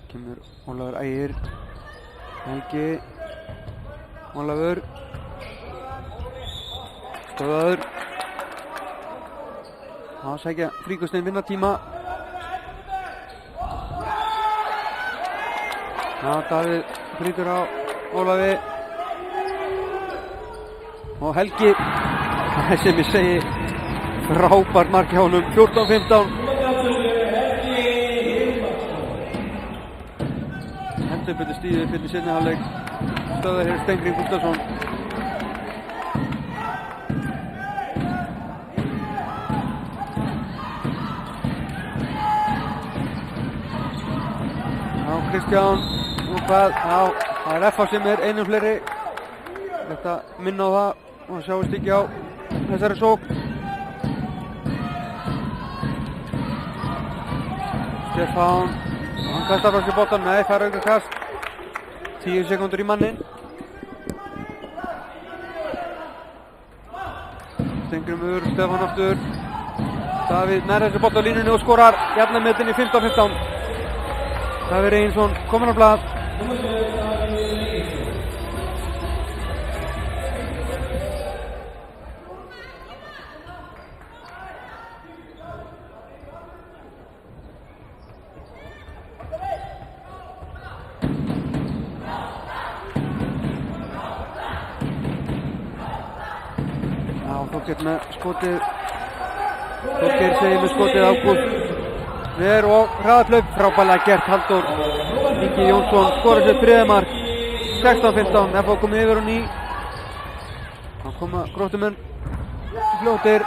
Kemur Ólafur Ægir, Helgi, Ólafur, stöðaður. Það sækja Fríkustinn vinnatíma. Já, Davíð brýtur á Ólafi. Og Helgi, það sem ég segi, frábært mark hjá honum, 14-15. Heldur stíðið fyrir seinni hálfleik. Stöðar hér Steingrímur Gústason. Já, Kristján. Og hvað? Já, það er FH sem er einu fleiri. Þetta minna á það og sjáist ekki á þessari sókn. Stefán. Hann kastar frá sér boltan, nei, það er auka kast. 10 sekúndur í mannin. Steingrímur, Stefán aftur. Davíð nær þessi bolt á línunni og skorar jafnametin í 15-15. Davíð Reynsson kominn á blað. Þorgeir með skotið. Þorgeir segir með skotið Ágúst ver og hraðahlaup, frábærlega gert. Halldór Ingi Jónsson skorar sér 3. mark, 16-15. FH komið yfir á ný. Þá koma Gróttumenn fljótir.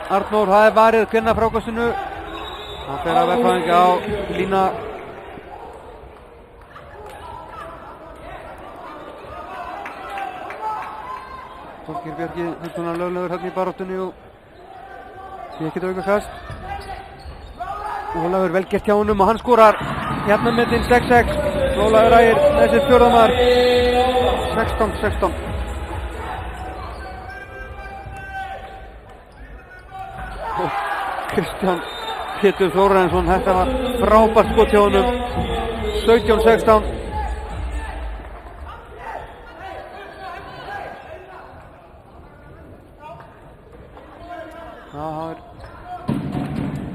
Arnór, það er varið kvenna frákastinu. Það fer af FH-ingi á lína. Þorgeir Bjarki, hunduna löglegur hérna í baráttunni og því ekkert auka kast. Ólafur vel gert hjá honum og hann skorar jafnametin 6-6. Ólafur Ægir með sitt 4. mark, 16-16. Kristján Pétur Þórarinsson, þetta var frábært skot hjá honum. 17-16. Það er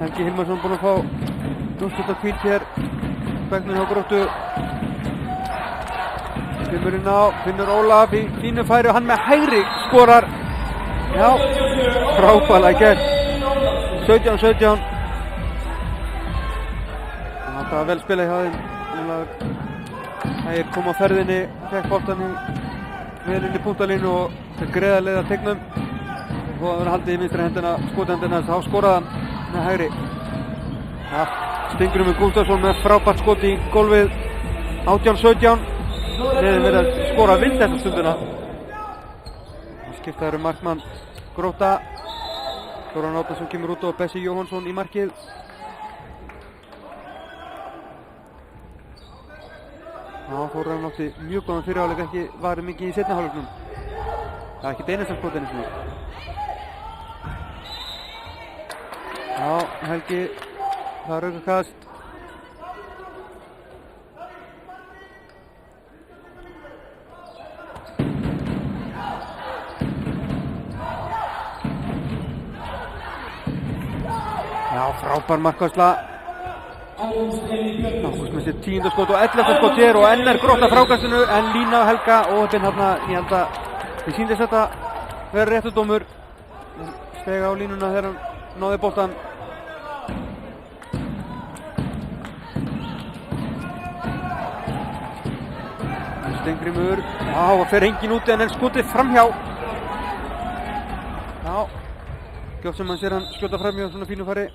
Helgi Hilmarsson búinn að fá úrslita hvíld hér. Bekknum hjá Gróttu. Kemur inn á, finnur Ólaf í fínu færi og hann með hægri skorar. Já, frábærlega gert. 17-17. Það var vel spilað hjá þeim. Ægir kom á ferðinni, fekk boltann vel inn í punktalínu og þeir greiða leið að tegnum. Og það verður haldið í vinstri hendina, skothendina, þá skoraði hann með hægri. Ja, Steingrímur Gústason með frábært skot í gólfið. 18-17. Liðið verið að skora vind þessa stundina. Það skiptaður markmann Grótta. Þóran Árnason kemur út og Bessi Jóhannsson í markið. Já, Þóran átti mjög góðan fyrirháleik, ekki varið mikið í seinni hálfleiknum. Það er ekkert einasta skot einu sinni. Já, Helgi, það er aukakast. Já, frábær markvarsla. Ágúst með sér 10. skot og 11. skot hér og enn er Grótta frákastinu en lína á Helga óheppinn þarna. Ég held að þið sýndist þetta vera réttur dómur. Stega á línuna þegar hann náði boltan. Steingrímur, já, og fer enginn úti en skotið framhjá. Já, gjótt sem hann sér hann skjóta framhjá svona fínu fari.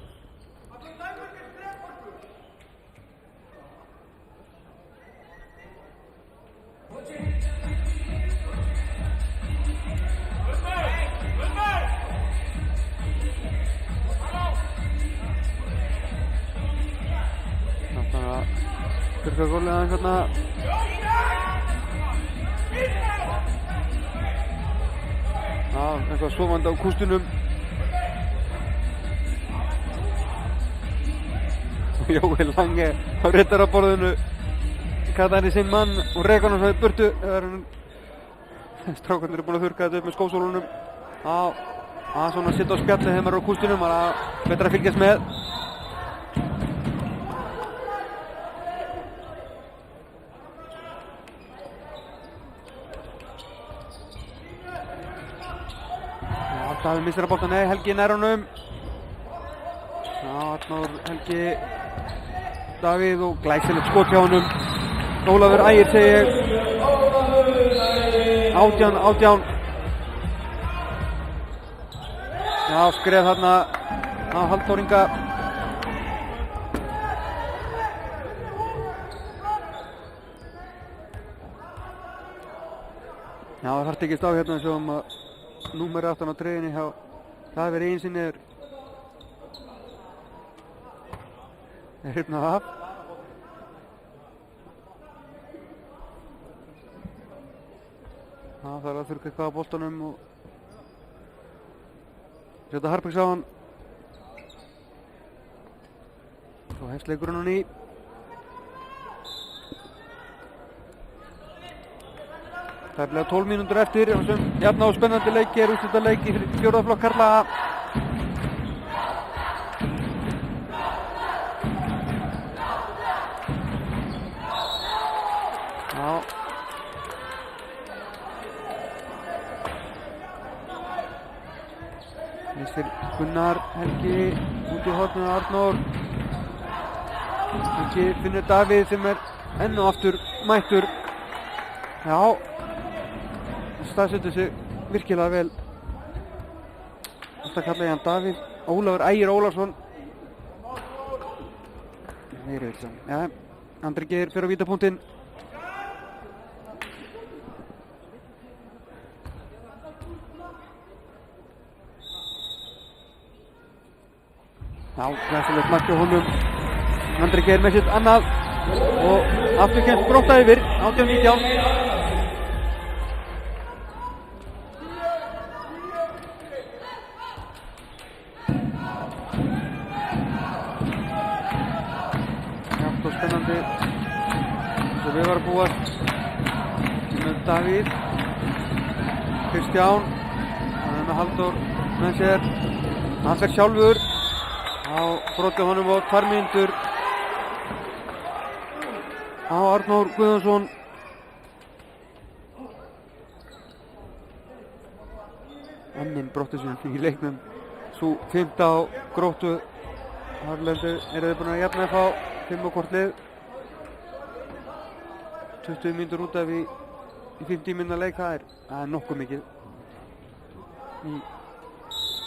Það er að styrka gólið aðeins hérna. Já, eitthvað sofandi á kústunum. Og Jói Lange á riddaraborðinu kallaði hann í sinn mann og reka hann svo í burtu. Strákarnir eru búin að þurrka þetta upp með skósólunum. Já, svona að sitta á spjalli þegar maður er á kústunum, það er betra að fylgjast með. Davíð missir að bolta, nei, Helgi nær honum. Já, Arnór, Helgi, Davíð og glæsilegt skot hjá honum. Ólafur Ægir segir 18. Já, skref þarna á Halldór Inga. Já, það þarf tekist á hérna sem að númeri 18 á treyjunni hjá Davíð Einsinni er hrifnað af. Það þarf að þurrka eitthvað á boltanum og setja harpiks á hann. Svo hefst leikurinn á ný. Tæplega 12 mínútur eftir og sem jafna og spennandi leiki er úrslitaleik í fjórða flokk karla. Já. Missir Gunnar, Helgi út í horninu Arnór. Helgi finnur Davíð sem er enn og aftur mættur. Já. Staðsetur sig virkilega vel. Alltaf kalla ég hann Davíð. Ólafur Ægir Ólafsson. Meiri vilsam. Já, Andri Geir fyrir á vítapunktinn. Já, glæsilegt mark hjá honum. Andri Geir með sitt annað og aftur kemst Grótta yfir 18-19. búast með Davíð Kristján, hann með Halldór með sér, hann fer sjálfur á brotið honum og 2 mínútur á Arnór Guðjónsson. Ennin brotið sem í leiknum, svo 5. á Gróttu. Harlendu eru þið búin að jafna FH 5 á hvort lið. 20 mínútur út af í 50 mínúna leik, það er nokkuð mikið í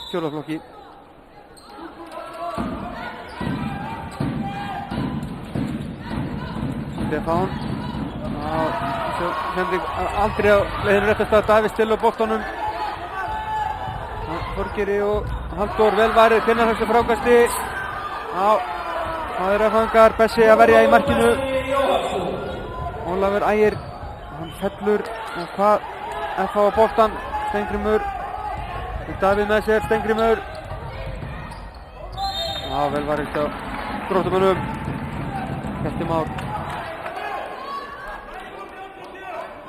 fjórðaflokki. Stefán sendi aldrei á leiðinu réttast að Davíð til á boltanum. Þorgeiri og Halldór vel varið, finna þessu frákasti. Það eru að fangar, Bessi að verja í markinu. Ólafur Ægir, hann fellur og hvað FH á boltan, Steingrímur. Davíð með sér, Steingrímur. Vel varist á Gróttumönnum. Hjalti Már.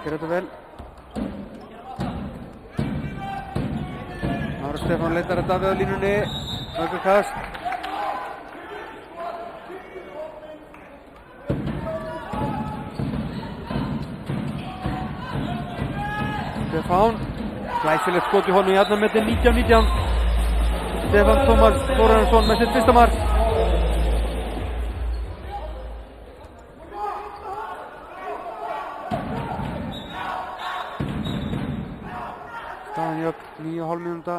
Gerði þetta vel. Mára Stefán leitar að Davíð á línunni. Ögurkast. Stefán, glæsilegt skot í honum í Arnarmeti, 19-19. Stefán Tómas Þórarinsson með sitt fyrsta mark. Staðan jöfn, 9,5 mínúta.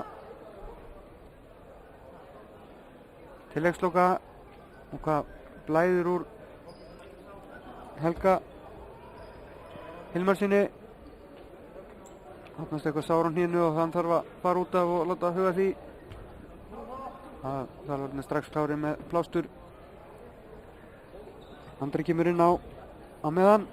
Til leiksloka og hvað blæðir úr Helga Hilmarsinni. Hafnast eitthvað sár á hnénu og hann þarf að fara út af og láta huga því. Það þarf að strax klárið með plástur. Andri kemur inn á meðan.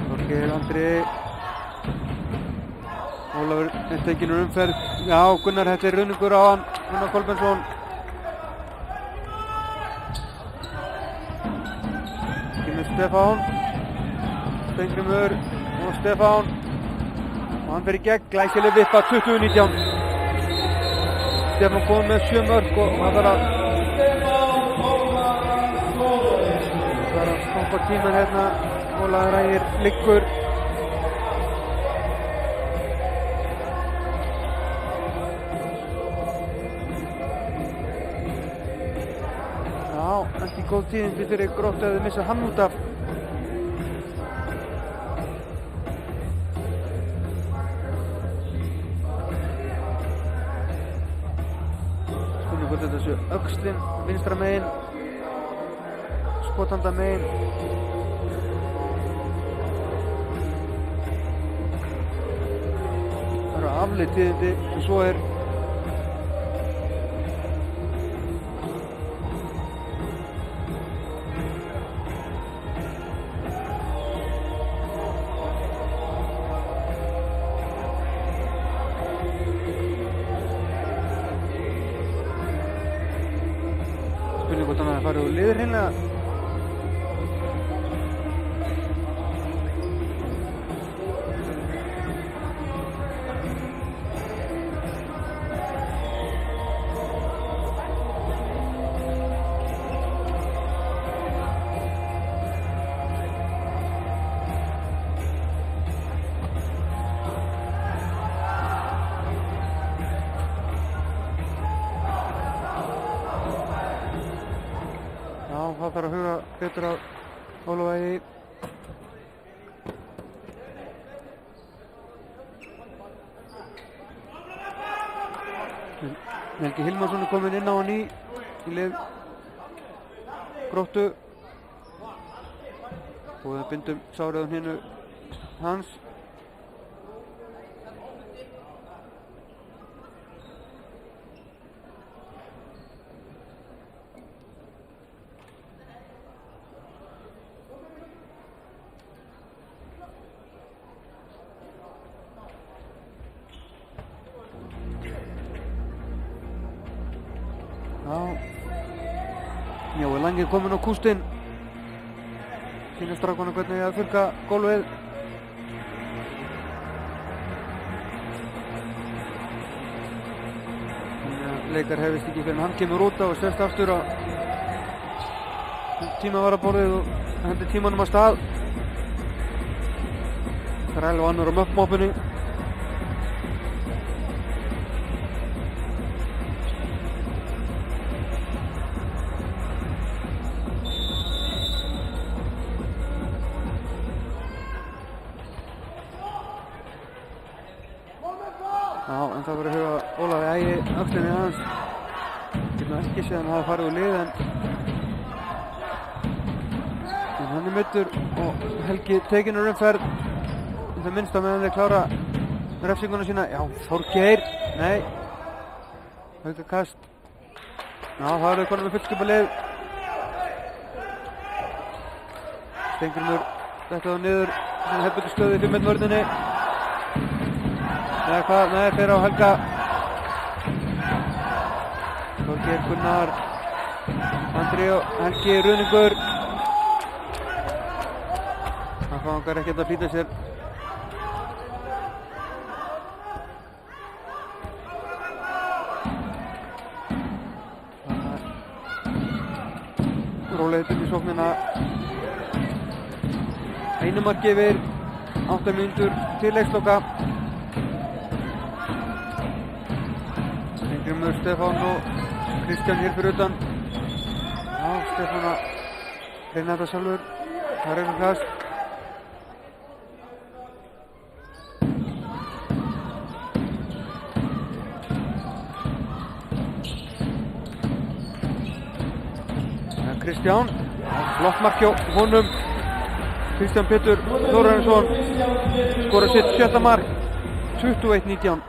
Þorgeir, Andri. Ólafur er tekinn úr umferð. Já, Gunnar, þetta er ruðningur á hann. Gunnar Kolbensson. Stefán, Steingrímur og Stefán og hann fer í gegn, glæsileg vippa, 20-19. Stefán kom með 7 mörk og það þarf að stoppa tíman hérna. Ólafur Ægir liggur. Ekki góð tíðindi fyrir Gróttu að þau missa hann út af. Spurning hvort þetta séu öxlin vinstra megin, skotanda megin. Það eru afleitt tíðindi og svo er liður hreinlega. Það þarf að huga betur á Ólafur Ægi. Helgi Hilmarsson er kominn inn á hann í lið Gróttu. Og við bindum sárið á hnénu hans. Jói Langi kominn á kústinn. Sýna strákunum hvernig að þurrka gólfið. Leikar hefist ekki fyrir hann kemur út á og sérst aftur á tímavaraborðið og hendur tímanum á stað. Það er alveg annur á moppinu. Já, en það verður að huga Ólafi Ægi öxlinni hans. Getum ekki séð hann hafa farið úr lið en hann er meiddur og Helgi tekinn úr umferð. Í það minnsta meðan þeir klára refsinguna sína. Já, Þorgeir, nei. Haukakast. Já, það eru konum með fullskipalið. Steingrímur þetta á niður sem hefðbundu stöðu í 5 vörninni. Eða hvað, nei, fer á Helga. Þorgeir, Gunnar, Andri og Helgi, Ruðningur. Það fangar ekkert að flýta sér. Rólegheit í sóknina. Einu marki yfir 8 mínútur til leiksloka. Steingrímur, Stefán og Kristján hér fyrir utan. Já, Stefán að reyna þetta sjálfur. Það er eitthvað kast. Kristján, flott mark hjá honum. Kristján Pétur Þórarinsson skorar sitt 7. mark, 21-19.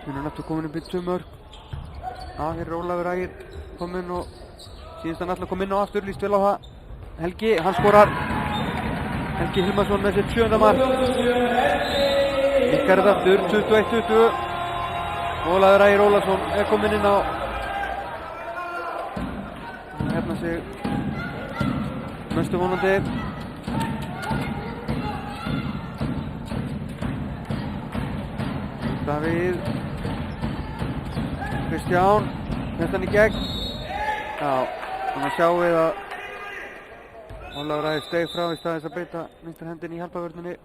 Hún er náttúrulega komin upp í 2 mörk. Hér er Ólafur Ægir kominn og síðast hann alltaf kom inn á aftur, líst vel á það. Helgi, hann skorar. Helgi Hilmarsson með sitt 7. mark. Ykkar þetta aftur, 21-20. Ólafur Ægir Ólafsson er kominn inn á. Hann hefna sig mestu vonandi. Davíð. Kristján, þetta hann í gegn. Já, þannig að sjáum við að Ólafur Ægir steig frá í staðis að beita vinstri hendinni í hjálpavörninni.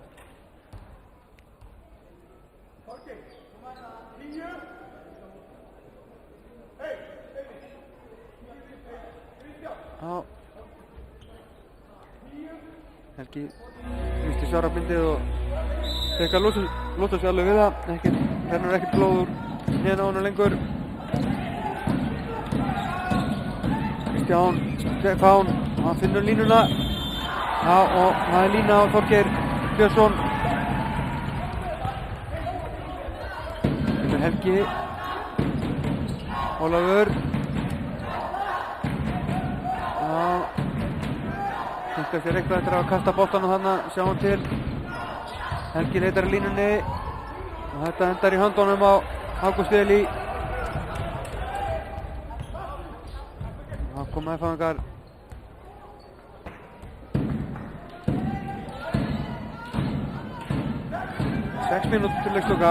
Já. Helgi misti sjárabindið og fekk að lóta sig alveg við það. Rennur ekkert blóð úr hérna á honum lengur. Kristján, Stefán, hann finnur línuna. Já, og það er lína á Þorgeir Björnsson. Þetta er Helgi. Ólafur. Já. Þetta sér eitthvað eftir að kasta boltanum þarna, sjáum til. Helgi leitar í línunni. Og þetta endar í höndunum á Ágúst Eli. Það koma F-fangar. Sex mínútur til leiksloka.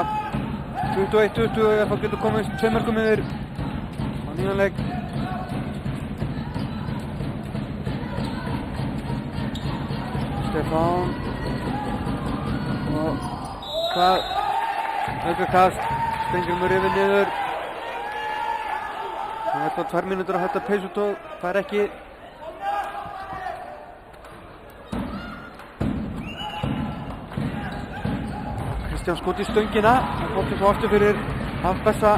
21-20, ef það getur komist 2 mörkum yfir á nýjan leik. Stefán. Og hvað? Haukakast. Steingrímur yfir niður. Það er bara 2 mínútur að hætta peysutóð. Það er ekki. Kristján skot í stöngina. Það fóttir svo aftur fyrir Hafbessa.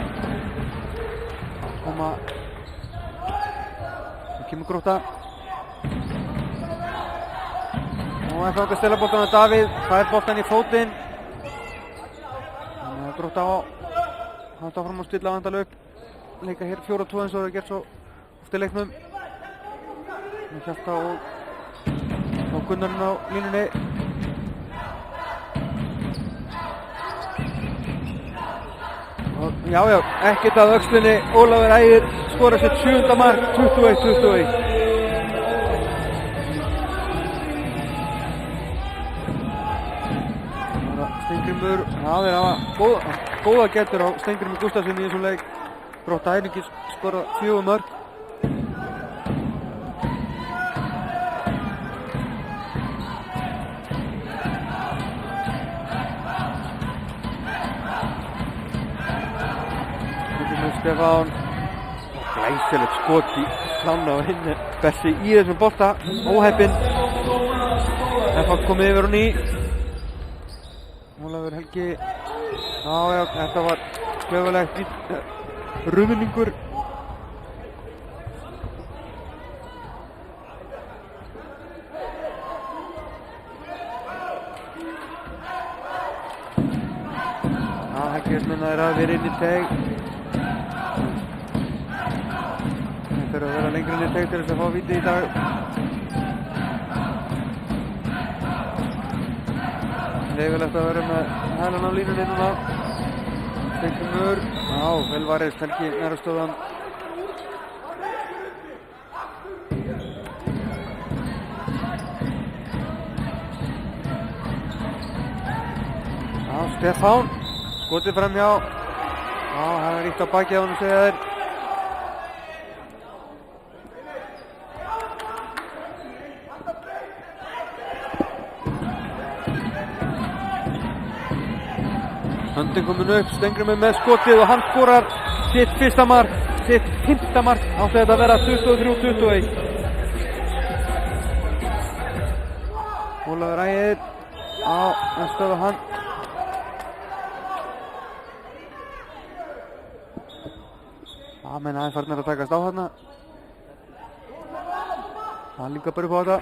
Koma. Það kemur Grótta. Og það fanga að stela boltan á Davíð. Það er boltan í fótinn. Þannig að Grótta á. Halda fram og stilla vandal upp. Leika hér 4-2 eins og það er gert svo oft í leiknum. Hjalta og Gunnarinn á línunni. Já, ekkert að öxlinni. Ólafur Ægir skorar sitt 7. mark, 21-21. Steingrímur, það hafa góða getur á Steingrímur Gústafsson í þessum leik. Grótta Einingis skorað 4 mörk. Stefán, glæsilegt skot í slána á hinni. Bessi í þessum bolta, óheppinn. FH komið yfir á ný. Ólafur Helgi, já, þetta var klöfulegt ruðningur. Já, Helgi minnaðir að vera inn í teg. Þetta er að vera lengra inn í teg til þess að fá víti í dag. Leifilegt að vera með hælan á línunni núna. Steingrímur, já, vel varist Helgi næra stóðan. Já, Stefán, skotið framhjá. Já, það er ríkt á baki á hann, segja þeir. Höndin komin upp, Steingrímur með skotið og hann skorar sitt fyrsta mark, sitt 5. mark, átti þetta að vera 23-21. Ólafur Ægir, já, það stöða hann. Já, menn aðeins farnir að takast á þarna. Það líka bara upp á þetta.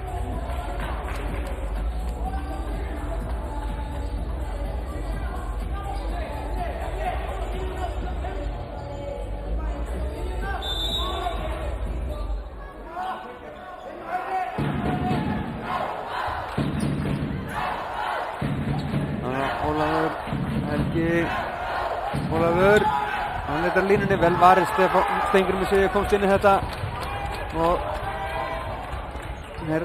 Ólafur, hann leitar línunni, vel varist Steingrímur segja komst inn í þetta og hér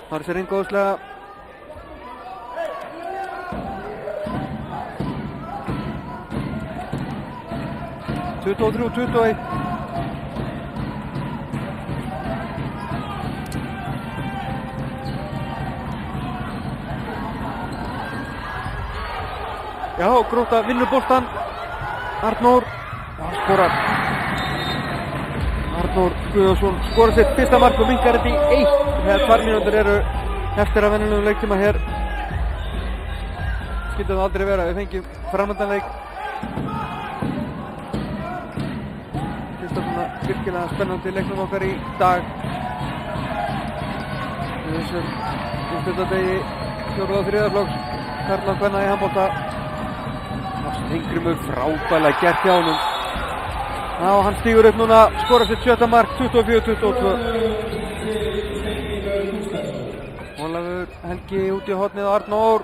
var sér einn góðslega. (23, 21). Já, Grótta vinnur boltan. Arnór, hann skorar. Arnór Guðjónsson skorar sitt fyrsta mark og minnkar þetta í 1 þegar 2 mínútur eru eftir að venjulegum leiktíma hér. Skyldi það aldrei vera, við fengjum framhaldanleik. Fyrsta svona virkilega spennandi leiknum okkar í dag. Í þessum úrslitadegi 4. og 3. flokks karla og kvenna í handbolta. Steingrímur frábærlega gert hjá honum. Já, hann stígur upp núna, skorar sitt 7. mark, 24-22. Ólafur Helgi út í hornið á Arnór.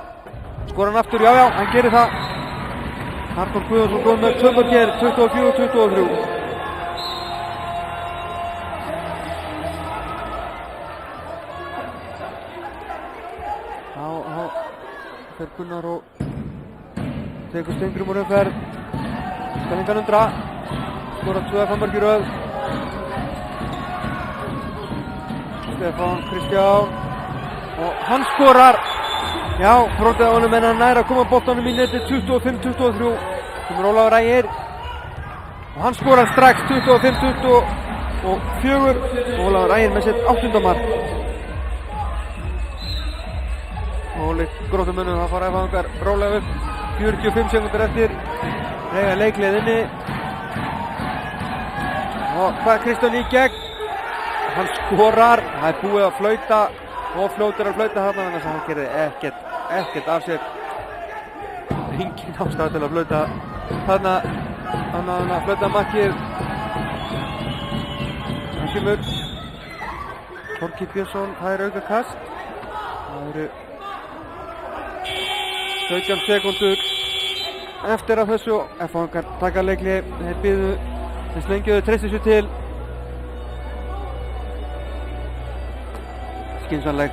Skorar hann aftur, já, hann gerir það. Arnór Guðjónsson góð með 2 mörk hér, 24-23. Já, fer Gunnar og tekur Steingrímur umferð. Spenningan undra. Skorar 2 mörk í röð. Stefán Kristján. Og hann skorar. Já, frótið á honum en hann nær að koma boltanum í netið 25-23. Kemur Ólafur Ægir. Og hann skorar strax 25-24. Ólafur Ægir með sitt 8. mark. Og Gróttamönnum, það fara FH-ingar rólega upp. 45 sekúndur eftir. Reyga leiklið inni. Og það er Kristján í gegn. Hann skorar. Það er búið að flauta og fljótur að flauta þarna þannig að hann gerði ekkert af sér. Engin ástæða til að flauta þarna. Hann að flauta markið. Hann kemur. Þorkell Björnsson, það er auka kast. Það eru 17 sekúndur eftir af þessu. F-fangar taka leikli, þeir byðu, þeir slengjuðu, treystu sér til. Skynsamleg.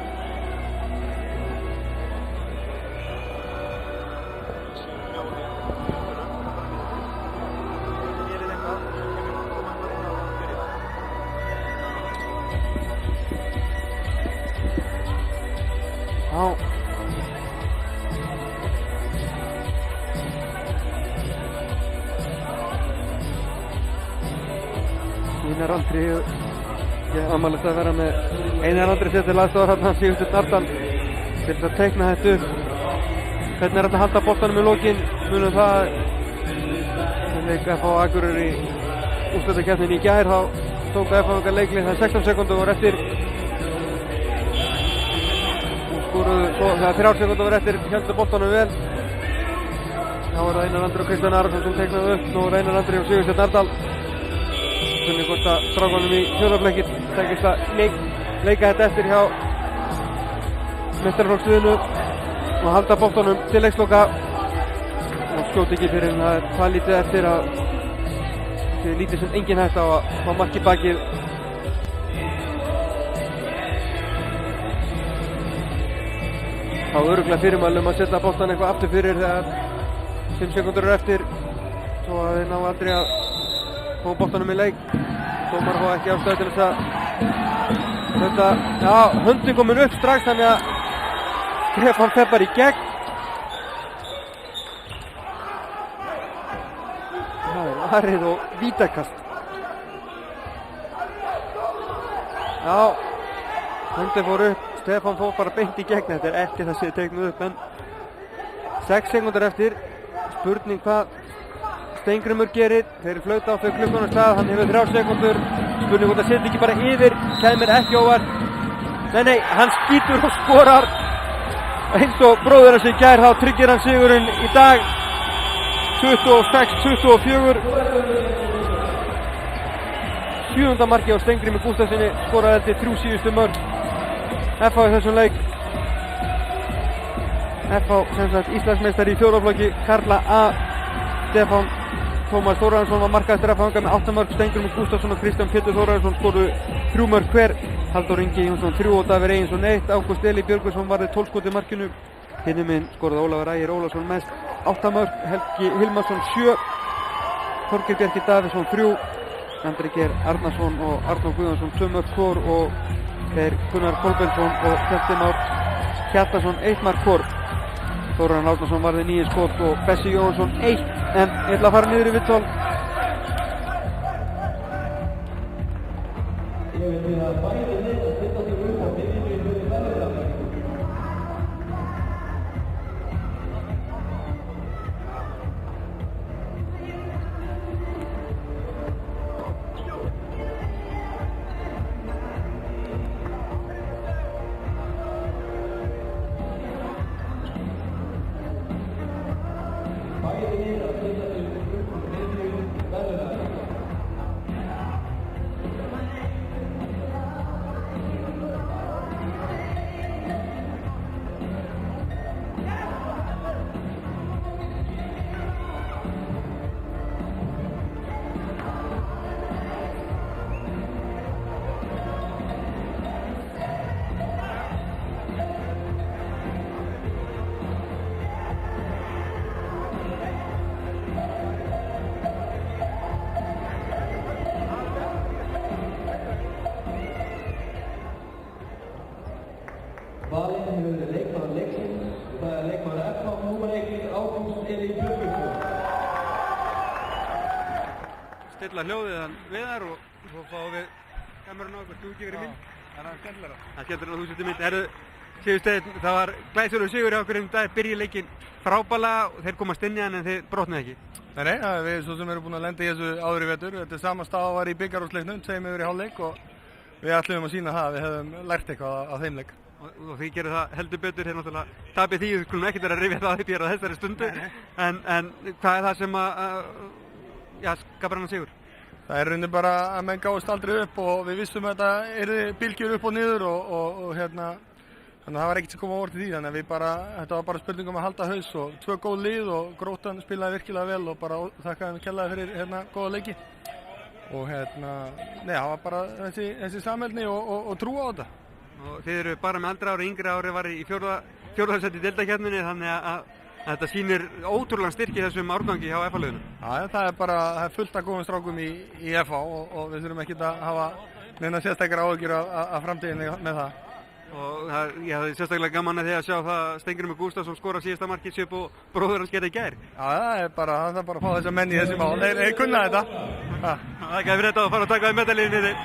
Já. Einar Andri, ég amalegt að vera með Einar Andri sér til aðstofar hann Sigursteinn Ardal til þess að teikna þetta upp. Hvernig er þetta að halda boltanum í lokin? Munum það leik F.A. Akureyri í úrslitakeppninni í gær, þá tók F.A. leikli það 16 sekúndur voru eftir og skoruðu svo þegar 3 sekúndur voru eftir, héldu boltanum vel. Þá var það Einar Andri og Kristján Arason sem teiknaði upp. Nú er Einar Andri og Sigursteinn Ardal. Þannig hvort að strákunum í fjórðafleikinn tekist að leika þetta eftir hjá meistaraflokksliðinu og halda boltanum til leiksloka og skjóta ekki fyrir en það er það lítið eftir að það er lítið sem engin hægt á að fá mark í bakið. Þá örugglega fyrirmælum að setja boltan eitthvað aftur fyrir þegar 5 sekúndur eru eftir svo að þeir ná aldrei að fá boltanum í leik. Dómar fá ekki ástæðu til þess að þetta, já, höndin komin upp strax þannig að Stefán fer bara í gegn. Það er varið og vítakast. Já, höndin fór upp, Stefán fór bara beint í gegn. Þetta er ekki það sem teiknuð upp en 6 sekúndur eftir. Spurning hvað Steingrímur gerir, þeir flauta á þau klukkunum stað, hann hefur 3 sekúndur. Spurning hvort að setja ekki bara yfir, kæmir ekki óvart. Nei, hann skýtur og skorar. Eins og bróður hans í gær, þá tryggir hann sigurinn í dag. 26-24. 7. marki á Steingrími Gústafssyni, skoraði eftir 3 síðustu mörk F.A. í þessum leik. F.A. sem sagt Íslandsmeistari í fjórðaflokki karla A. Stefán Tómas Þórarinsson var markahæstur F.A. með 8 mörk, Steingrímur Gústafsson og Kristján Pétur Þórarinsson skoruðu 3 mörk hver. Halldór Ingi Jónsson 3 og Davíð Eginsson 1. Ágúst Eli Björgvinsson varði 12 skot í markinu. Hinum minn skoraði Ólafur Ægir Ólafsson mest 8 mörk, Helgi Hilmarsson 7, Þorgeir Bjarki Davíðsson 3, Andri Geir Arnarsson og Arnór Guðjónsson 2 mörk hvor og þeir Gunnar Kolbensson og Hjalti Már Hjaltason 1 mark hvor. Þórarinn Árnason varði 9 skot og Bessi Jónsson 1, en ég ætla að fara niður í viðtal. Ég vil því að bæði lið að stilla sig upp á miðjunni fyrir verðarlega. Valinn hefur verið leikmaður leiksins og það er leikmaður F.A. númer 1, Ágúst Eli Björgvinsson. Stilla hljóðið hann við þar og svo fáum við kamerun á okkur, þú ekki verið mynd. Það er skemmtilega. Það er skemmtilega að þú setjum mynd. Sigursteinn, það var glæsilegur sigur hjá okkur dag, byrja leikinn frábærlega og þeir komast inn í hann en þeir brotnuðu ekki. Nei, við svo sem erum búin að lenda í þessu áður í vetur. Þetta er sama staða var í bikarúrsleiknum, 2 yfir í hálfleik og við ætlum að sýna það að við hefðum lært eitthvað á þeim leik. Og því gerir það heldur betur, þeir náttúrulega tapir því, við skulum ekkert vera að rifja það upp hér á þessari stundu. En hvað er það sem skapar hann sigur? Það er rauninni bara að menn gáist aldrei upp og við vissum að þetta yrði bylgjur upp og niður og Þannig að það var ekkert sem kom á óvart í því, þannig að þetta var bara spurning að halda haus og 2 góð lið og Gróttan spilaði virkilega vel og bara þakkaði kærlega fyrir góða leiki. Og það var bara þessi samheldni og trú á þetta. Og þið eru bara með eldra ári, yngri ári var í fjórða sæti í deildakeppninni, þannig að þetta sýnir ótrúlega styrk í þessum árgangi hjá FH-liðinu. Já, það er fullt af góðum strákum í FH og við þurfum ekki að hafa neina sérstaklega áhyggjur af framtíðinni með það. Og ég hafði sérstaklega gaman að því að sjá það Steingrímur Gústafsson skora síðasta markið sér og bróður hans gera í gær. Já, það er bara að fá þessa menn í þessi mál, þeir kunna þetta. Það er ekki fyrir þetta að fara að taka við medalíunni þig.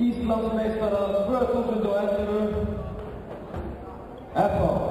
Íslandsmeistarar 2011 FH